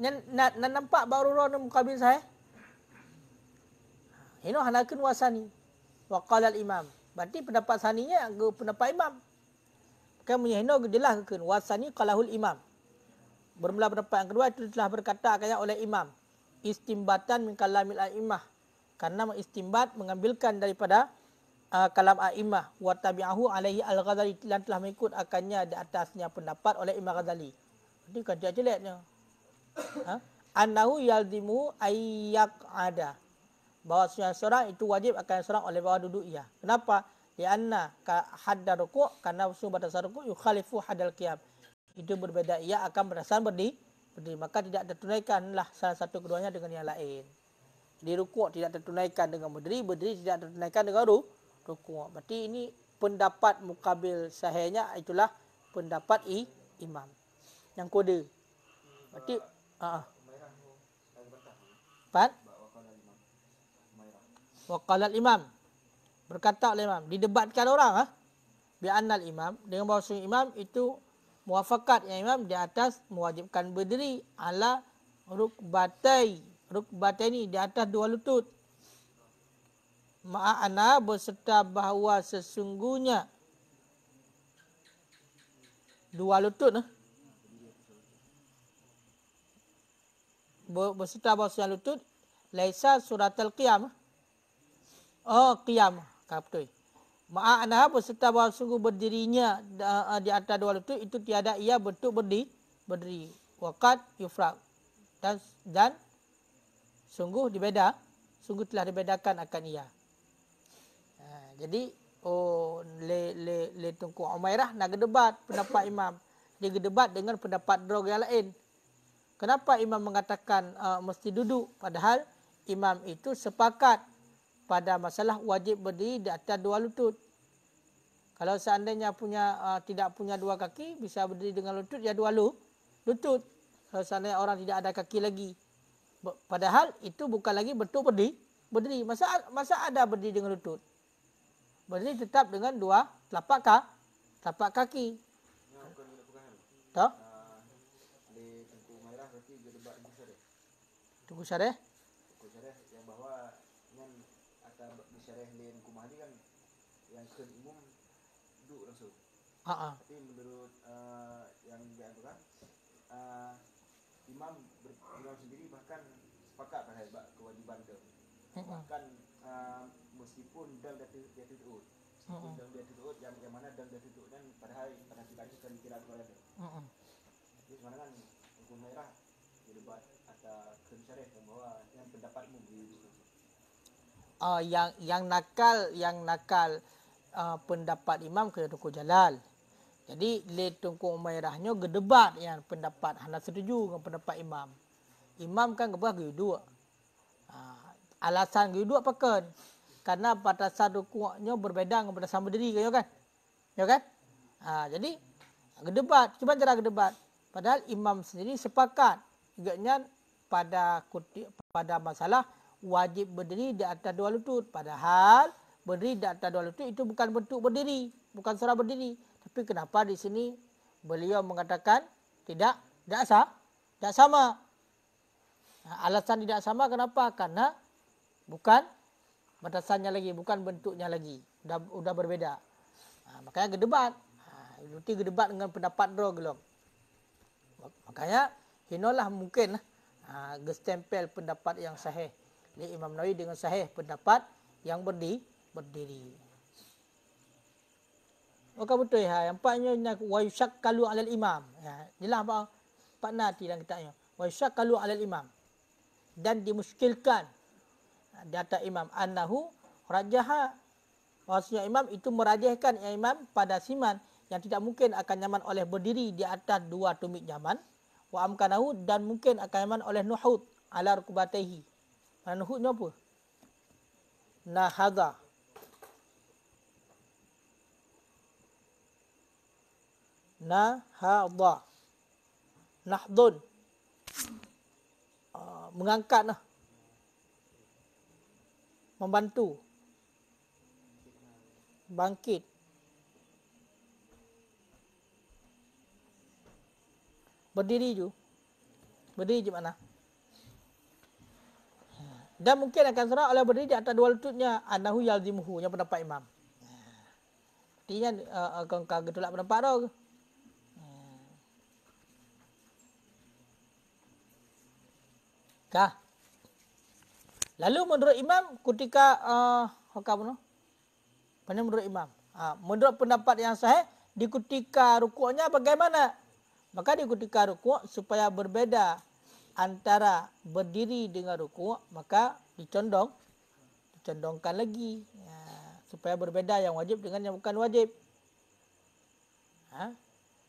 Nampak baru mukabil saya? Ini hanakin wasani. Wa qala al-imam. Berarti pendapat saninya pendapat imam. Kan menyehno gedelah ke wasani qalahul imam. Bermula pendapat yang kedua itu telah berkata kaya oleh imam. Istimbatan min kalamil a'immah. Karena mengistimbat mengambilkan daripada kalam a'immah. Wa tabi'ahu alaihi al-Ghazali. Dan telah mengikut akannya di atasnya pendapat oleh Imam Ghazali. Jadi kan dia jeleknya. Annahu yalzimu ayyak ada. Bahawa seorang itu wajib akan seorang oleh bawah duduk ia. Kenapa? Lianna hadda ruku' karena sungguh batasan ruku' yukhalifu hadal qiyam. Itu berbeda ia akan berdasarkan berdiri. Maka tidak tertunaikanlah salah satu keduanya dengan yang lain. Di ruku' tidak tertunaikan dengan berdiri tidak tertunaikan dengan ruku'. Berarti ini pendapat mukabil sahihnya itulah pendapat imam. Yang kode. Berarti Pat waqala imam berkata oleh imam didebatkan orang bi annal imam dengan bahawa imam itu muafakat yang imam di atas mewajibkan berdiri ala rukbataini di atas dua lutut ma'ana berserta bahawa sesungguhnya dua lutut berserta bahawa lutut laisa suratul qiyam. Oh, qiyam. Betul. Ma'ana berserta bahawa sungguh berdirinya di atas dua lutut itu tiada ia bentuk berdiri. Waqad yufraq. Dan sungguh telah dibedakan akan ia. Jadi le Tunku Umairah nak debat pendapat imam. Dia debat dengan pendapat drog yang lain. Kenapa imam mengatakan mesti duduk padahal imam itu sepakat pada masalah wajib berdiri di atas dua lutut. Kalau seandainya tidak punya dua kaki bisa berdiri dengan lutut ya dua lutut. Kalau seandainya orang tidak ada kaki lagi. Padahal itu bukan lagi bentuk berdiri. Masa ada berdiri dengan lutut? Berdiri tetap dengan dua telapak kaki. Tahu? Tunggu syarah. Yang bahwa yang akan disyarah lain kumadi kan yang ke umum duduk langsung. Tapi menurut yang diaturkan imam sendiri bahkan sepakat pada kewajiban itu. Bahkan meskipun dal dia tutup. Meskipun dal dia tutup yang mana dal dia tutup dan padahal pada kita kan kira kepada itu. Jadi mana kan hukum merah debat atau kesyarah bahwa yang pendapatmu begitu. Yang nakal pendapat imam kena Tunku Jalal. Jadi le Tunku Umairahnya gedebat yang pendapat hana setuju dengan pendapat imam. Imam kan gebah dua. Alasan dua pakan. Karena batasan rukuknya berbeza dengan batasan berdiri kan? Ya kan? Jadi gedebat, cuma cara gedebat. Padahal imam sendiri sepakat agaknya pada masalah wajib berdiri di atas dua lutut. Padahal berdiri di atas dua lutut itu bukan bentuk berdiri, bukan surah berdiri. Tapi kenapa di sini beliau mengatakan tidak sama. Alasan tidak sama kenapa? Karena bukan batasannya lagi, bukan bentuknya lagi. Udah berbeda. Makanya gedebat. Gedebat dengan pendapat gelom. Makanya hinolah mungkin gestempel pendapat yang sahih li Imam Nawawi dengan sahih pendapat yang berdiri. Maka betul yang empatnya wa yusyakkalu 'alal imam. Inilah apa Pak Nati dalam kitabnya. Wa yusyakkalu 'alal imam. Dan dimuskilkan data imam annahu rajaha. Maksudnya imam itu merajihkan imam pada siman yang tidak mungkin akan nyaman oleh berdiri di atas dua tumit nyaman. Wa amkanahu dan mungkin akan nyaman oleh nuhud ala rukbatayhi. Mana nuhudnya apa? Nahadha. Nahadha. Nahdun. Mengangkat lah. Membantu. Bangkit. Berdiri je mana? Dan mungkin akan serah oleh berdiri di atas dua lututnya. Anahu yalzimuhu, yang pendapat imam. Artinya kau getulak pendapat tu. Kah? Lalu menurut imam ketika hukam menurut imam, menurut pendapat yang sahih di ketika rukuknya bagaimana? Maka di ketika rukuk supaya berbeda antara berdiri dengan rukuk, maka dicondongkan lagi supaya berbeda yang wajib dengan yang bukan wajib.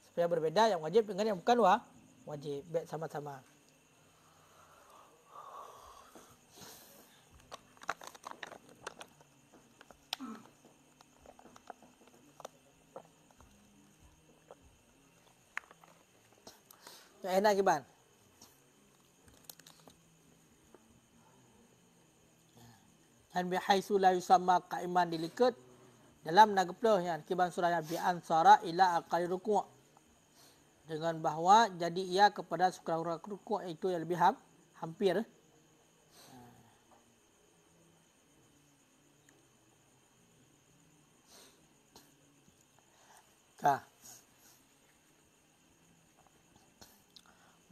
Supaya berbeda yang wajib dengan yang bukan wajib. Baik sama-sama. Enak Iban. Dan bihaisu la yusamma qa'iman dilikat dalam nageploh yang kiban surah yang bi ansara ila aqali ruku'. Dengan bahawa jadi ia kepada sekurang rukuk itu yang lebih hampir.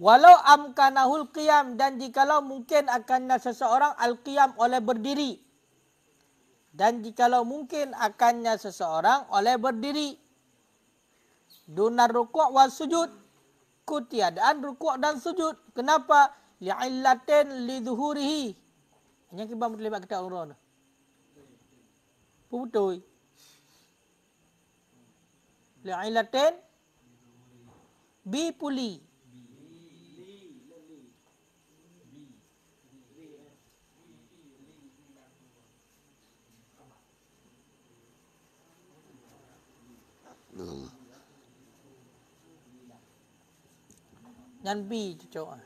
Walau amkanahul qiyam, dan jikalau mungkin akannya seseorang al-qiyam oleh berdiri. Dan jikalau mungkin akannya seseorang oleh berdiri. Dunar rukuk wal sujud. Kutiadaan rukuk dan sujud. Kenapa? Li'illatin lidhuhurihi. Yang kita boleh buat kita urun. Betul. Li'illatin bipuli. Dan B cocok.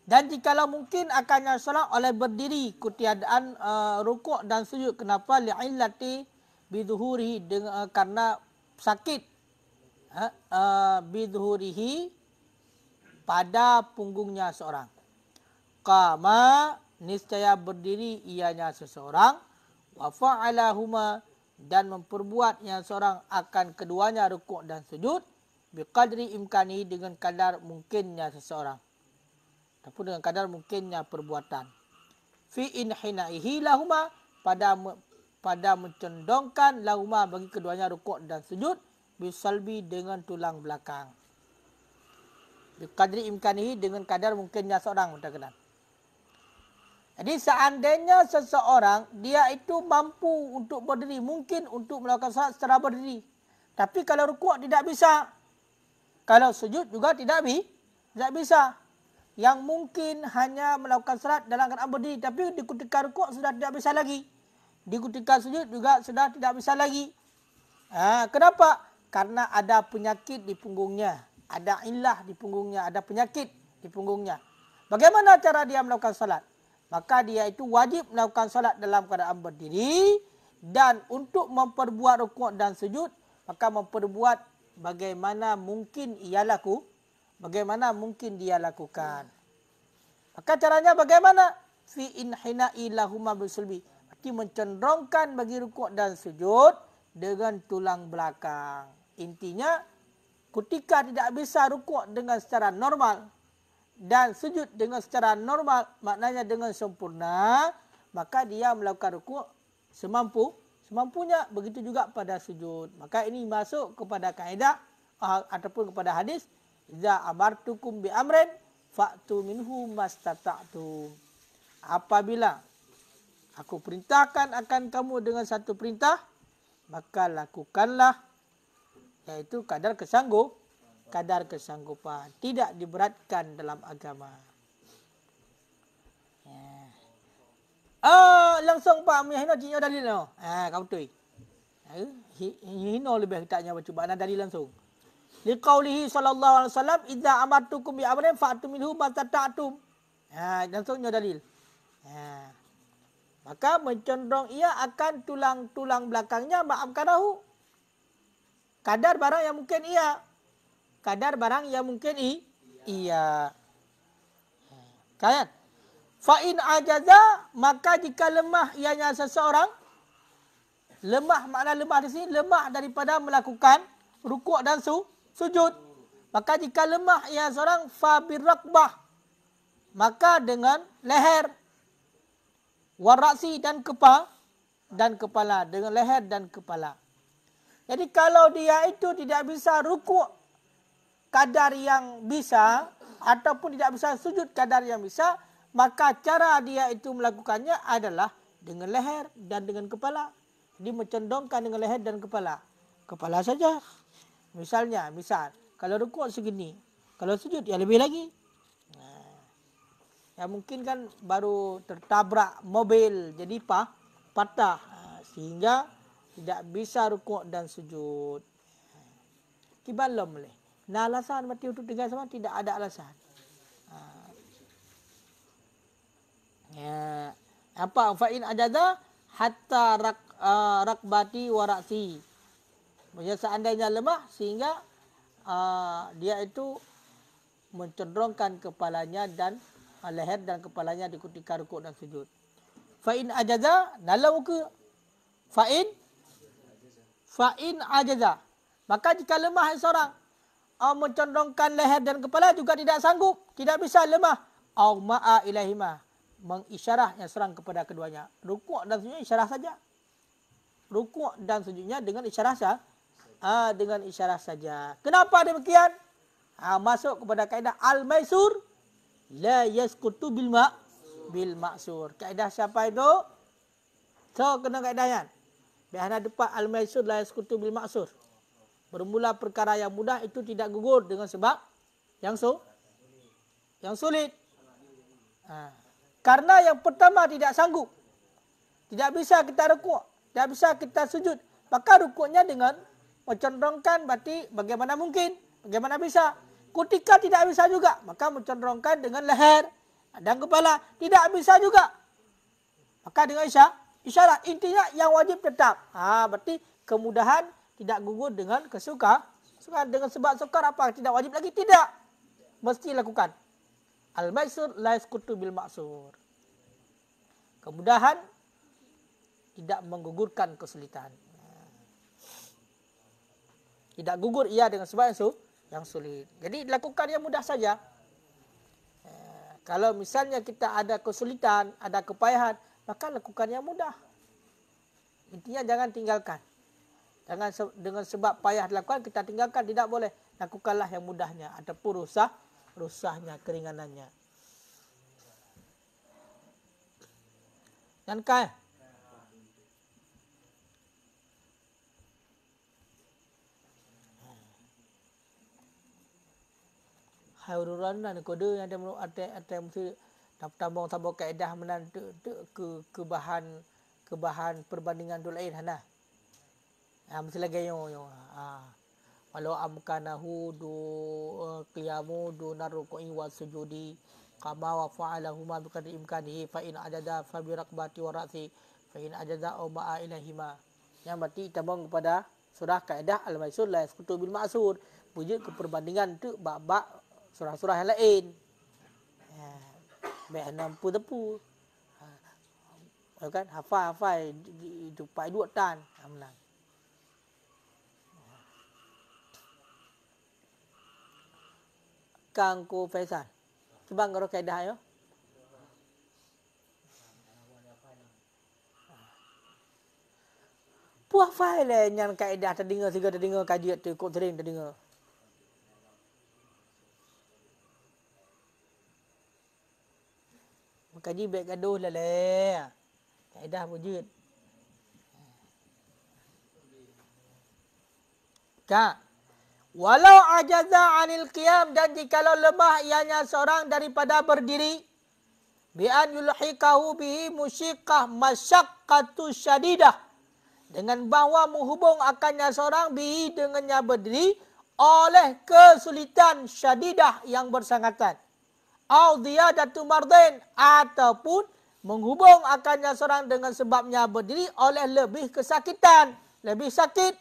Dan jikalau mungkin akannya solat oleh berdiri ketiadaan rukuk dan sujud. Kenapa? Li'illati bidhuhurihi, karena sakit bidhuhurihi pada punggungnya seorang. Qama, niscaya berdiri ianya seseorang. Wa fa'alahuma, dan memperbuatnya seorang akan keduanya rukuk dan sujud biqadri imkani, dengan kadar mungkinnya seseorang ataupun dengan kadar mungkinnya perbuatan. Fi inhinaihi lahuma, pada mencondongkan lahuma bagi keduanya rukuk dan sujud bisalbi, dengan tulang belakang. Biqadri imkanihi, dengan kadar mungkinnya seorang mutakanan. Jadi seandainya seseorang dia itu mampu untuk berdiri, mungkin untuk melakukan salat secara berdiri. Tapi kalau rukuk tidak bisa. Kalau sujud juga tidak bisa. Yang mungkin hanya melakukan salat dalam keadaan berdiri, tapi di ketika rukuk sudah tidak bisa lagi. Di ketika sujud juga sudah tidak bisa lagi. Kenapa? Karena ada penyakit di punggungnya. Ada illah di punggungnya, ada penyakit di punggungnya. Bagaimana cara dia melakukan salat? Maka dia itu wajib melakukan salat dalam keadaan berdiri, dan untuk memperbuat rukuk dan sujud, maka memperbuat bagaimana mungkin dia lakukan. Maka caranya bagaimana? Fi inhina'i lahuma bisulbi. Arti mencenderungkan bagi rukuk dan sujud dengan tulang belakang. Intinya, ketika tidak bisa rukuk dengan secara normal dan sujud dengan secara normal, maknanya dengan sempurna, maka dia melakukan rukuk semampunya. Begitu juga pada sujud. Maka ini masuk kepada kaedah ataupun kepada hadis, iza amartukum bi amrin fa'tu minhu mastata'tum. Apabila aku perintahkan akan kamu dengan satu perintah, maka lakukanlah, yaitu kadar kesanggupan. Tidak diberatkan dalam agama. Langsung Pak Mihino ciknya dalil no. Kau betul. Hino lebih taknya baca makna dalil langsung. Liqaulihi sallallahu alaihi wasallam, idza amartukum bi amrin fa'tu minhu mastata'tum. Langsungnya dalil. Maka mencondong ia akan tulang-tulang belakangnya ma'amkanahu. Kadar barang yang mungkin iya. Kan? Fa in ajaza, maka jika lemah ianya seseorang, lemah, makna lemah di sini lemah daripada melakukan rukuk dan sujud. Maka jika lemah ia seorang, fa birrakbah, maka dengan leher, waraksi dan kepala, dengan leher dan kepala. Jadi kalau dia itu tidak bisa rukuk kadar yang bisa, ataupun tidak bisa sujud kadar yang bisa, maka cara dia itu melakukannya adalah dengan leher dan dengan kepala. Jadi mencondongkan dengan leher dan kepala. Kepala saja. Misal, kalau rukuk segini, kalau sujud ya lebih lagi. Ya mungkin kan baru tertabrak mobil jadi patah, sehingga tidak bisa rukuk dan sujud. Kibalom boleh. Nah, alasan mati untuk tinggal sama tidak ada alasan. Ya, apa fa'in ajaza hatta rakbati waraksi. Maksudnya seandainya lemah sehingga dia itu mencenderungkan kepalanya dan leher dan kepalanya di ketika rukuk dan sujud. Fa'in ajaza, nalau ke fa'in ajaza. Maka jika lemah seorang mencenderungkan leher dan kepala juga tidak sanggup, tidak bisa, lemah, au ma'a ilahima, mengisyarahnya serang kepada keduanya. Rukuk dan sujudnya isyarah saja. Rukuk dan sujudnya dengan isyarah saja. Dengan isyarah saja. Kenapa demikian? Masuk kepada kaedah al-maisur la yasqutu bil ma'sur. Kaedah siapa itu? So, kena kaedahnya. Biasa depan al-maisur la yasqutu bil ma'sur. Bermula perkara yang mudah itu tidak gugur dengan sebab yang sulit. Karena yang pertama tidak sanggup. Tidak bisa kita rukuk, tidak bisa kita sujud. Maka rukuknya dengan mencenderungkan, berarti bagaimana mungkin? Bagaimana bisa? Ketika tidak bisa juga, maka mencenderungkan dengan leher dan kepala. Tidak bisa juga, maka dengan isyarat. Intinya yang wajib tetap. Berarti kemudahan tidak gugur dengan kesukaan. Dengan sebab sukar apa? Tidak wajib lagi? Tidak. Mesti lakukan. Al-maisur la yasqutu bil ma'sur. Kemudahan tidak menggugurkan kesulitan. Tidak gugur ia dengan sebab yang sulit. Jadi lakukan yang mudah saja. Kalau misalnya kita ada kesulitan, ada kepayahan, maka lakukan yang mudah. Intinya jangan tinggalkan. Jangan dengan sebab payah dilakukan kita tinggalkan, tidak boleh. Lakukanlah yang mudahnya ataupun rusahnya, keringanannya. Dan haururan dan kode yang ada mesti tambang kaedah menan ke bahan perbandingan dul lain hana. Mesti lagi yo. Walau amkanahu du qiyamu du naruku'i wa sujudi kama wa fa'alahu ma biqadri imkanihi fa in ajada fa bi raqbati wa ra'si fa in ajada au ma'a ilahima. Yang berarti tambang kepada surah kaedah al-maisur la yasqutu bil ma'sur. Wujud keperbandingan tu bab surah-surah yang lain. Baik nampu tepu. Kan hafal itu pai 2 tan menang. Kang Ko Faisal. Cuba ngaro kaedah yo. Puah fai le nyan kaedah terdengar segala terdengar kajian tu kok sering terdengar. Kaji baik gaduh lah le. Kaedah wujud. Walau ajaza anil qiyam, dan jikalau lemah ianya seorang daripada berdiri, bi an yulhiqahu bihi musyiqqah masyaqqatu syadidah, dengan bahawa menghubung akannya seorang bihi dengannya berdiri oleh kesulitan syadidah yang bersangatan. Au ziyadatu mardin, ataupun menghubung akannya seorang dengan sebabnya berdiri oleh lebih kesakitan, lebih sakit.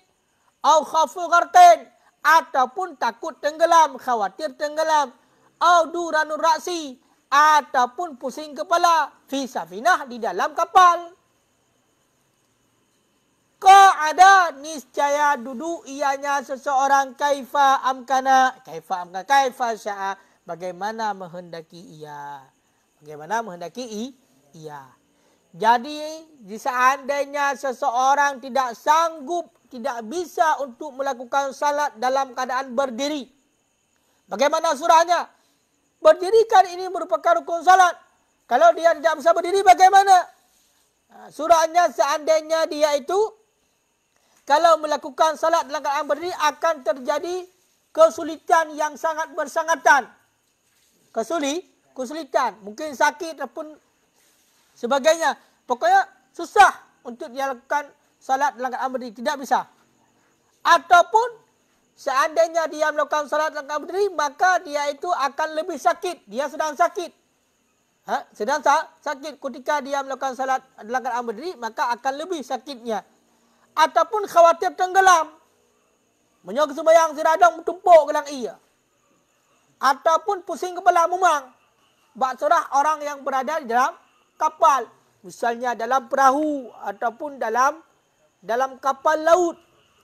Au khafu ghartin, ataupun takut tenggelam, khawatir tenggelam. Au duranur ra'si, ataupun pusing kepala fi safinah di dalam kapal. Qa'ada niscaya duduk ianya seseorang kaifa amkana kaifa sya'a bagaimana menghendaki ia. Bagaimana menghendaki ia. Jadi seandainya seseorang tidak sanggup, tidak bisa untuk melakukan salat dalam keadaan berdiri. Bagaimana surahnya? Berdiri kan ini merupakan rukun salat. Kalau dia tidak bisa berdiri bagaimana? Surahnya seandainya dia itu kalau melakukan salat dalam keadaan berdiri akan terjadi kesulitan yang sangat bersangatan. Kesulitan. Mungkin sakit ataupun sebagainya. Pokoknya susah untuk dilakukan salat dalam keadaan berdiri. Tidak bisa. Ataupun seandainya dia melakukan salat dalam keadaan berdiri, maka dia itu akan lebih sakit. Dia sedang sakit. Sedang sakit ketika dia melakukan salat dalam keadaan berdiri, maka akan lebih sakitnya. Ataupun khawatir tenggelam. Menyok sembahyang siradang bertumpuk ke dalam ia. Ataupun pusing kepala memang. Bak surah orang yang berada di dalam kapal. Misalnya dalam perahu ataupun dalam kapal laut.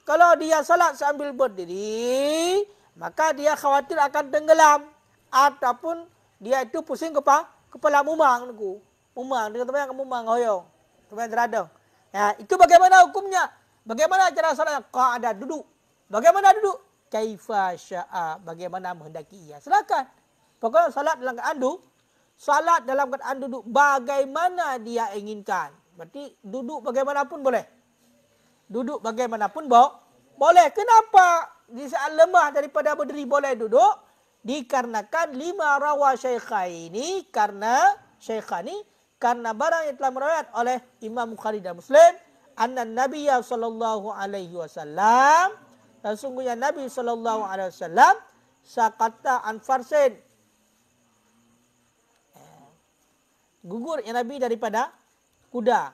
Kalau dia salat sambil berdiri, maka dia khawatir akan tenggelam. Ataupun dia itu pusing kepala memang. Memang, dia kata memang hoyong. Tempat siradang. Ya, itu bagaimana hukumnya? Bagaimana cara salatnya? Qa'ada duduk. Bagaimana duduk? Kaifa sya'a. Bagaimana menghendaki ia. Silakan. Pokoknya salat dalam keadaan duduk. Salat dalam keadaan duduk bagaimana dia inginkan. Berarti duduk bagaimanapun boleh. Duduk bagaimanapun boleh. Kenapa di saat lemah daripada berdiri boleh duduk? Dikarenakan 5 rawa syaikhaini karena barang yang telah meriwayat oleh Imam Bukhari dan Muslim, anna Nabiyya sallallahu alaihi wasallam, sesungguhnya Nabi sallallahu alaihi wasallam sakata an farsin, gugur ya Nabi daripada kuda.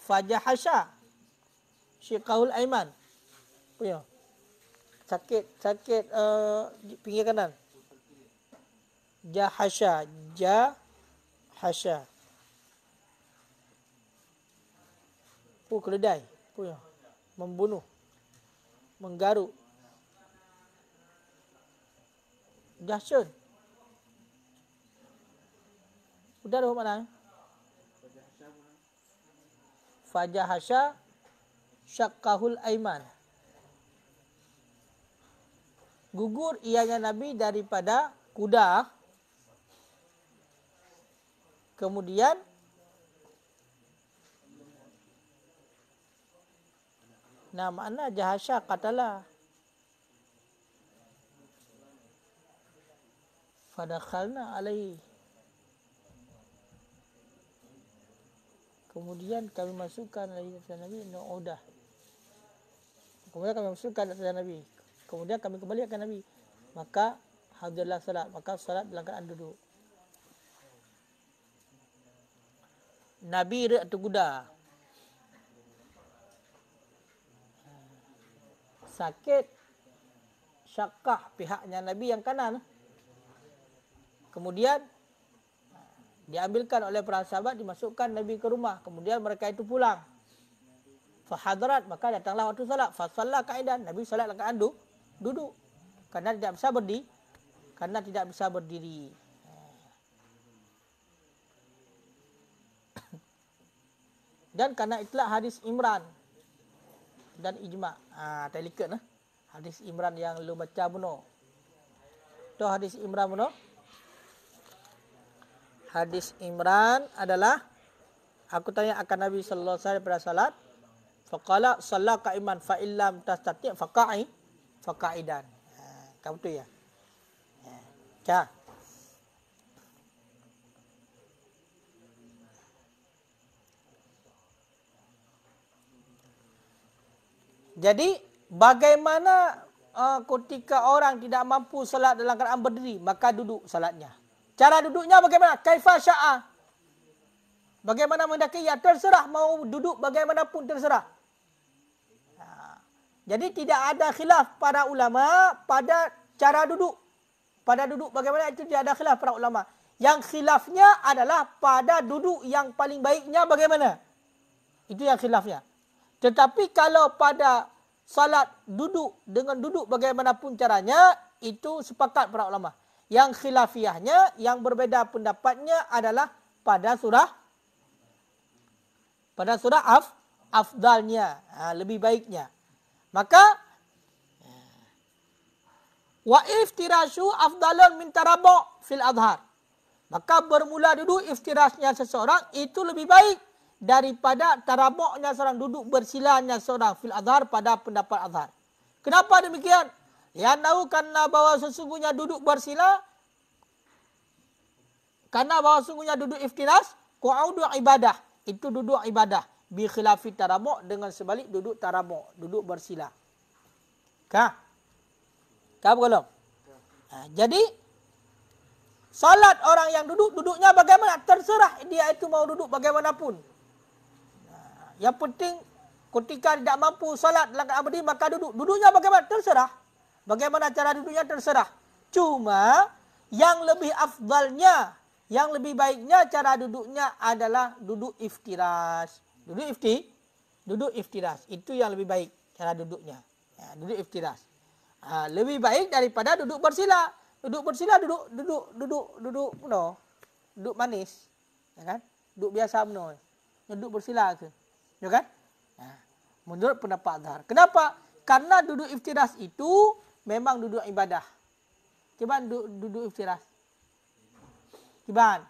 Fajahasha syiqahul aiman. Punya. Sakit pinggir kanan. Jahasha. Keledai. Punya. Membunuh. Menggaruk. Jahsun. Udah ada mana? Fajahasha syaqqahul aiman. Gugur ianya Nabi daripada kuda. Kemudian makna jahasya qatala. Fadakhalna alaihi. Kemudian kami masukkan lagi kepada Nabi nu'udah. Kemudian kami masukkan kepada Nabi. Kemudian kami kembali ke Nabi. Maka hadirlah salat. Maka salat dalam keadaan duduk. Nabi atau kuda. Sakit. Syakah pihaknya Nabi yang kanan. Kemudian diambilkan oleh para sahabat, dimasukkan Nabi ke rumah. Kemudian mereka itu pulang. Fahadrat, maka datanglah waktu salat. Fasalla qa'idan, Nabi salat dalam keadaan duduk. Karena tidak bisa berdiri. Dan karena itulah hadis Imran dan ijma'. Telikat hadis Imran yang lu baca benar. Tu hadis Imran benar. Hadis Imran adalah aku tanya akan Nabi sallallahu alaihi wasallam pada salat. Faqala shalla qa'iman fa illam tastati' faqa'idan. Kamu tu ya. Jadi bagaimana ketika orang tidak mampu salat dalam keadaan berdiri, maka duduk salatnya. Cara duduknya bagaimana? Kaifa sya'a. Bagaimana mendaki? Ya terserah, mau duduk bagaimanapun terserah. Jadi tidak ada khilaf para ulama pada cara duduk. Pada duduk bagaimana itu tidak ada khilaf para ulama. Yang khilafnya adalah pada duduk yang paling baiknya bagaimana. Itu yang khilafnya. Tetapi kalau pada salat duduk dengan duduk bagaimanapun caranya, itu sepakat para ulama. Yang khilafiahnya, yang berbeza pendapatnya adalah pada surah afdalnya, lebih baiknya. Maka wa iftirashu afdalun min tarabu' fil adhar. Maka bermula duduk iftirasnya seseorang itu lebih baik daripada tarabu'nya seorang, duduk bersilanya seorang fil adhar pada pendapat adhar. Kenapa demikian? Liannahu karena bahwa sesungguhnya duduk bersila, karena bahwa sesungguhnya duduk iftiras qu'udu ibadah, itu duduk ibadah, bi khilafi tarabu' dengan sebalik duduk tarabu', duduk bersila. Kah? Kah belum? Jadi salat orang yang duduknya bagaimana? Terserah dia itu mau duduk bagaimanapun. Yang penting ketika tidak mampu salat dalam keadaan berdiri, maka duduknya bagaimana? Terserah. Bagaimana cara duduknya? Terserah. Cuma yang lebih afdalnya, yang lebih baiknya cara duduknya adalah duduk iftiras. Duduk iftiras. Itu yang lebih baik cara duduknya. Duduk iftiras. Lebih baik daripada duduk bersila. Duduk bersila duduk manis, ya kan? Duduk biasa benar. Duduk bersila ke, ya kan? Menurut pendapat azhar. Kenapa? Karena duduk iftiras itu memang duduk ibadah. Kiban duduk iftiras. Kiban.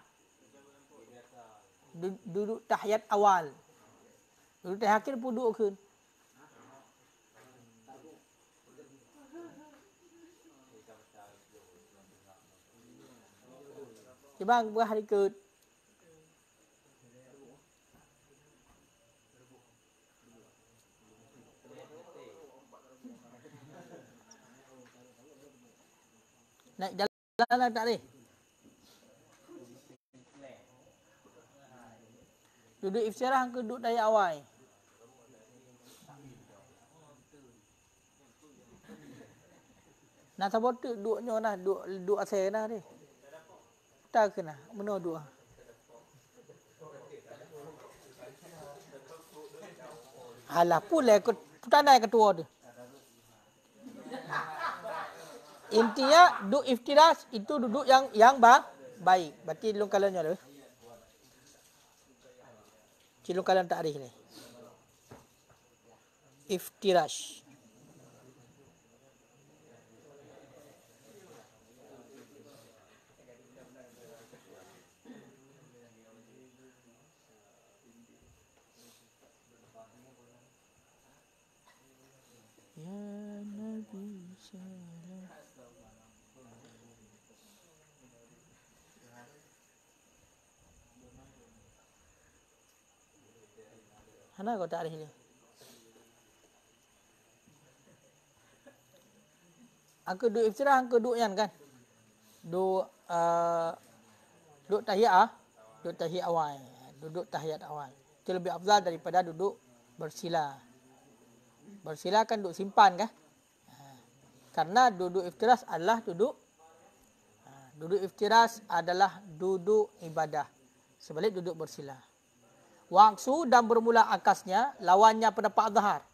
Duduk tahiyat awal. Duduk tahiyat akhir pun duduk ke. Bang, berhari ke naik jalan tak boleh. Duduk iftirah ke duduk dari awal. Nak sabot tu duduknya nah, duduk asal nah dia. Tak kena, mana dua. Alah pula tanah ketua tu. Intinya duduk iftiras itu duduk yang baik. Berarti long kalanya tu. Cilung kalan takrif ni. Iftiras. Mana kau takrif ni? Angka duduk iftirah, angka duduk yang kan? Duduk tahiyat duduk tahiyat awal. Duduk tahiyat awal. Itu lebih afdal daripada duduk bersila. Bersila kan duduk simpan kan? Karena duduk iftiras adalah duduk ibadah. Sebalik duduk bersila. Waqsu dan bermula akasnya, lawannya pendapat azhar.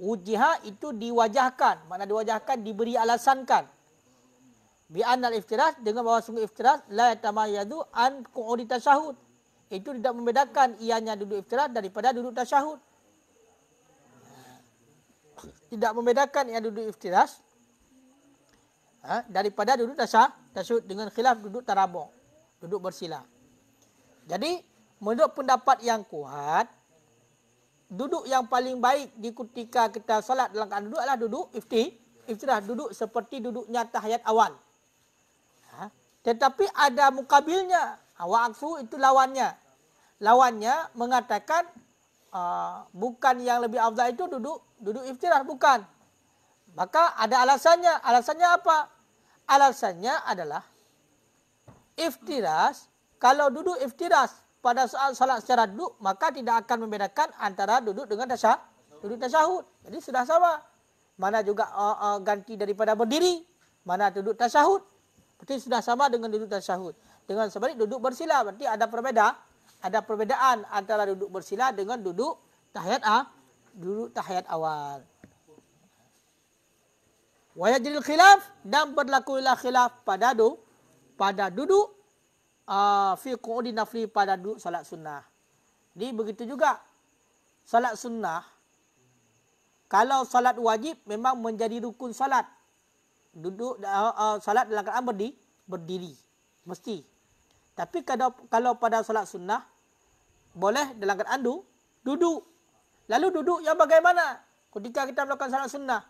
Ujiha itu diwajahkan. Makna diwajahkan, diberi alasankan. Bi'annal iftiras, dengan bahawa sungguh iftiras, la yatamayadu an qu'udi tasyahud. Itu tidak membedakan ianya duduk iftiras daripada duduk tasyahud. Tidak membedakan ia duduk iftiras daripada duduk tasyahud dengan khilaf duduk tarabu', duduk bersila. Jadi menurut pendapat yang kuat, duduk yang paling baik di ketika kita salat dalam keadaan duduk adalah duduk iftiras, duduk seperti duduknya tahiyat awal. Tetapi ada mukabilnya, waqfu itu lawannya. Lawannya mengatakan bukan yang lebih afdal itu duduk iftiras, bukan. Maka ada alasannya. Alasannya apa? Alasannya adalah iftiras, kalau duduk iftiras pada saat salat secara duduk, maka tidak akan membedakan antara duduk dengan duduk tasyahud. Jadi sudah sama. Mana juga ganti daripada berdiri. Mana duduk tasyahud. Berarti sudah sama dengan duduk tasyahud. Dengan sebalik duduk bersila. Berarti ada perbedaan antara duduk bersila dengan duduk tahiyat awal. Wa yajril khilaf, dan berlakulah khilaf pada duduk fi qu'udi nafli, pada duduk salat sunnah. Jadi begitu juga salat sunnah. Kalau salat wajib memang menjadi rukun salat. Duduk salat dalam keadaan berdiri mesti. Tapi kalau pada salat sunnah boleh dalam keadaan duduk. Lalu duduk yang bagaimana? Ketika kita melakukan salat sunnah,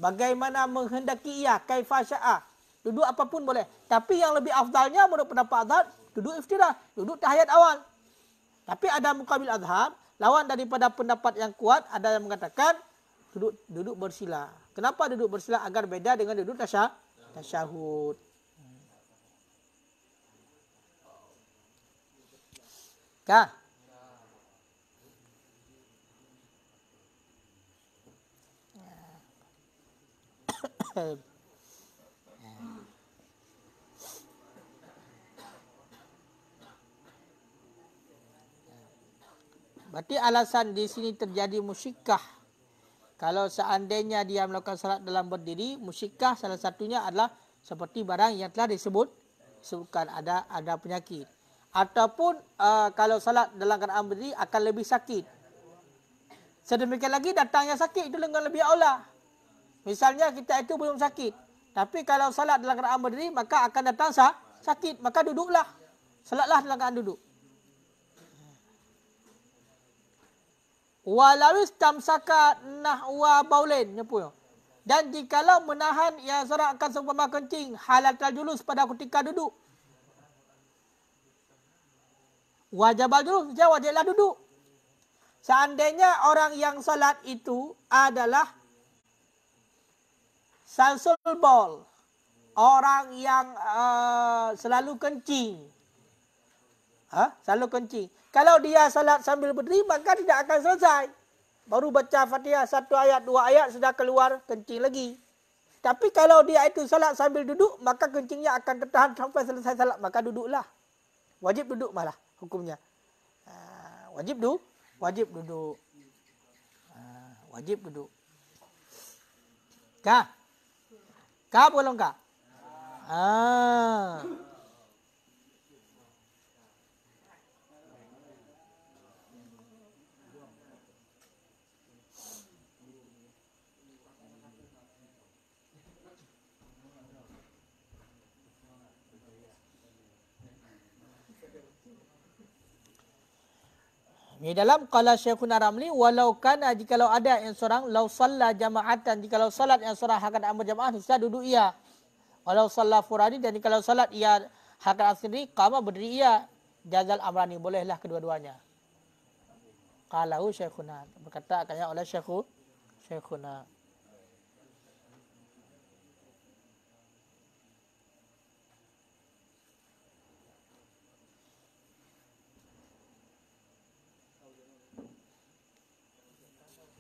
bagaimana menghendaki ia, kaifa syaa. Duduk apapun boleh. Tapi yang lebih afdalnya menurut pendapat azhar, duduk iftirah, duduk tahiyat awal. Tapi ada muqabil azhar, lawan daripada pendapat yang kuat, ada yang mengatakan duduk bersila. Kenapa duduk bersila? Agar beda dengan duduk tasyahud. Kah? Berarti alasan di sini terjadi musyikah. Kalau seandainya dia melakukan salat dalam berdiri, musyikah salah satunya adalah seperti barang yang telah disebutkan ada penyakit. Ataupun kalau salat dalam keadaan berdiri akan lebih sakit. Sedemikian lagi datangnya sakit itu dengan lebih aula. Misalnya kita itu belum sakit, tapi kalau salat dalam keadaan berdiri maka akan datang sakit, maka duduklah. Salatlah dalam keadaan duduk. Walau istamsaka nahwa baulin, dan jikalau menahan yang sorak akan seumpama kencing, halatal julus pada ketika duduk. Wajibal julus, wajiblah duduk. Seandainya orang yang salat itu adalah salsul bol, orang yang selalu kencing. Selalu kencing. Kalau dia salat sambil berdiri, maka tidak akan selesai. Baru baca Fatihah 1 ayat, 2 ayat, sudah keluar kencing lagi. Tapi kalau dia itu salat sambil duduk, maka kencingnya akan tertahan sampai selesai salat. Maka duduklah. Wajib duduk malah hukumnya. Wajib duduk. Wajib duduk. Kah? Kah belum kah? Di dalam qala Syekhuna Ramli, walau kana jikalau ada yang seorang law shalla jama'atan, jikalau salat yang seorang hakikat berjamaah sudah duduk ia. Walau shalla furadi, dan jikalau salat ia hakikat sendiri qama berdiri ia. Jazal amrani, bolehlah kedua-duanya. Qalahu Syekhuna, berkata akannya oleh Syekhuna.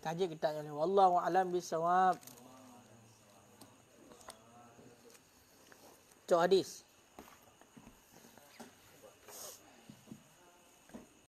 Kaji kita ini. Wallahu a'lam bishawab. Cok hadis.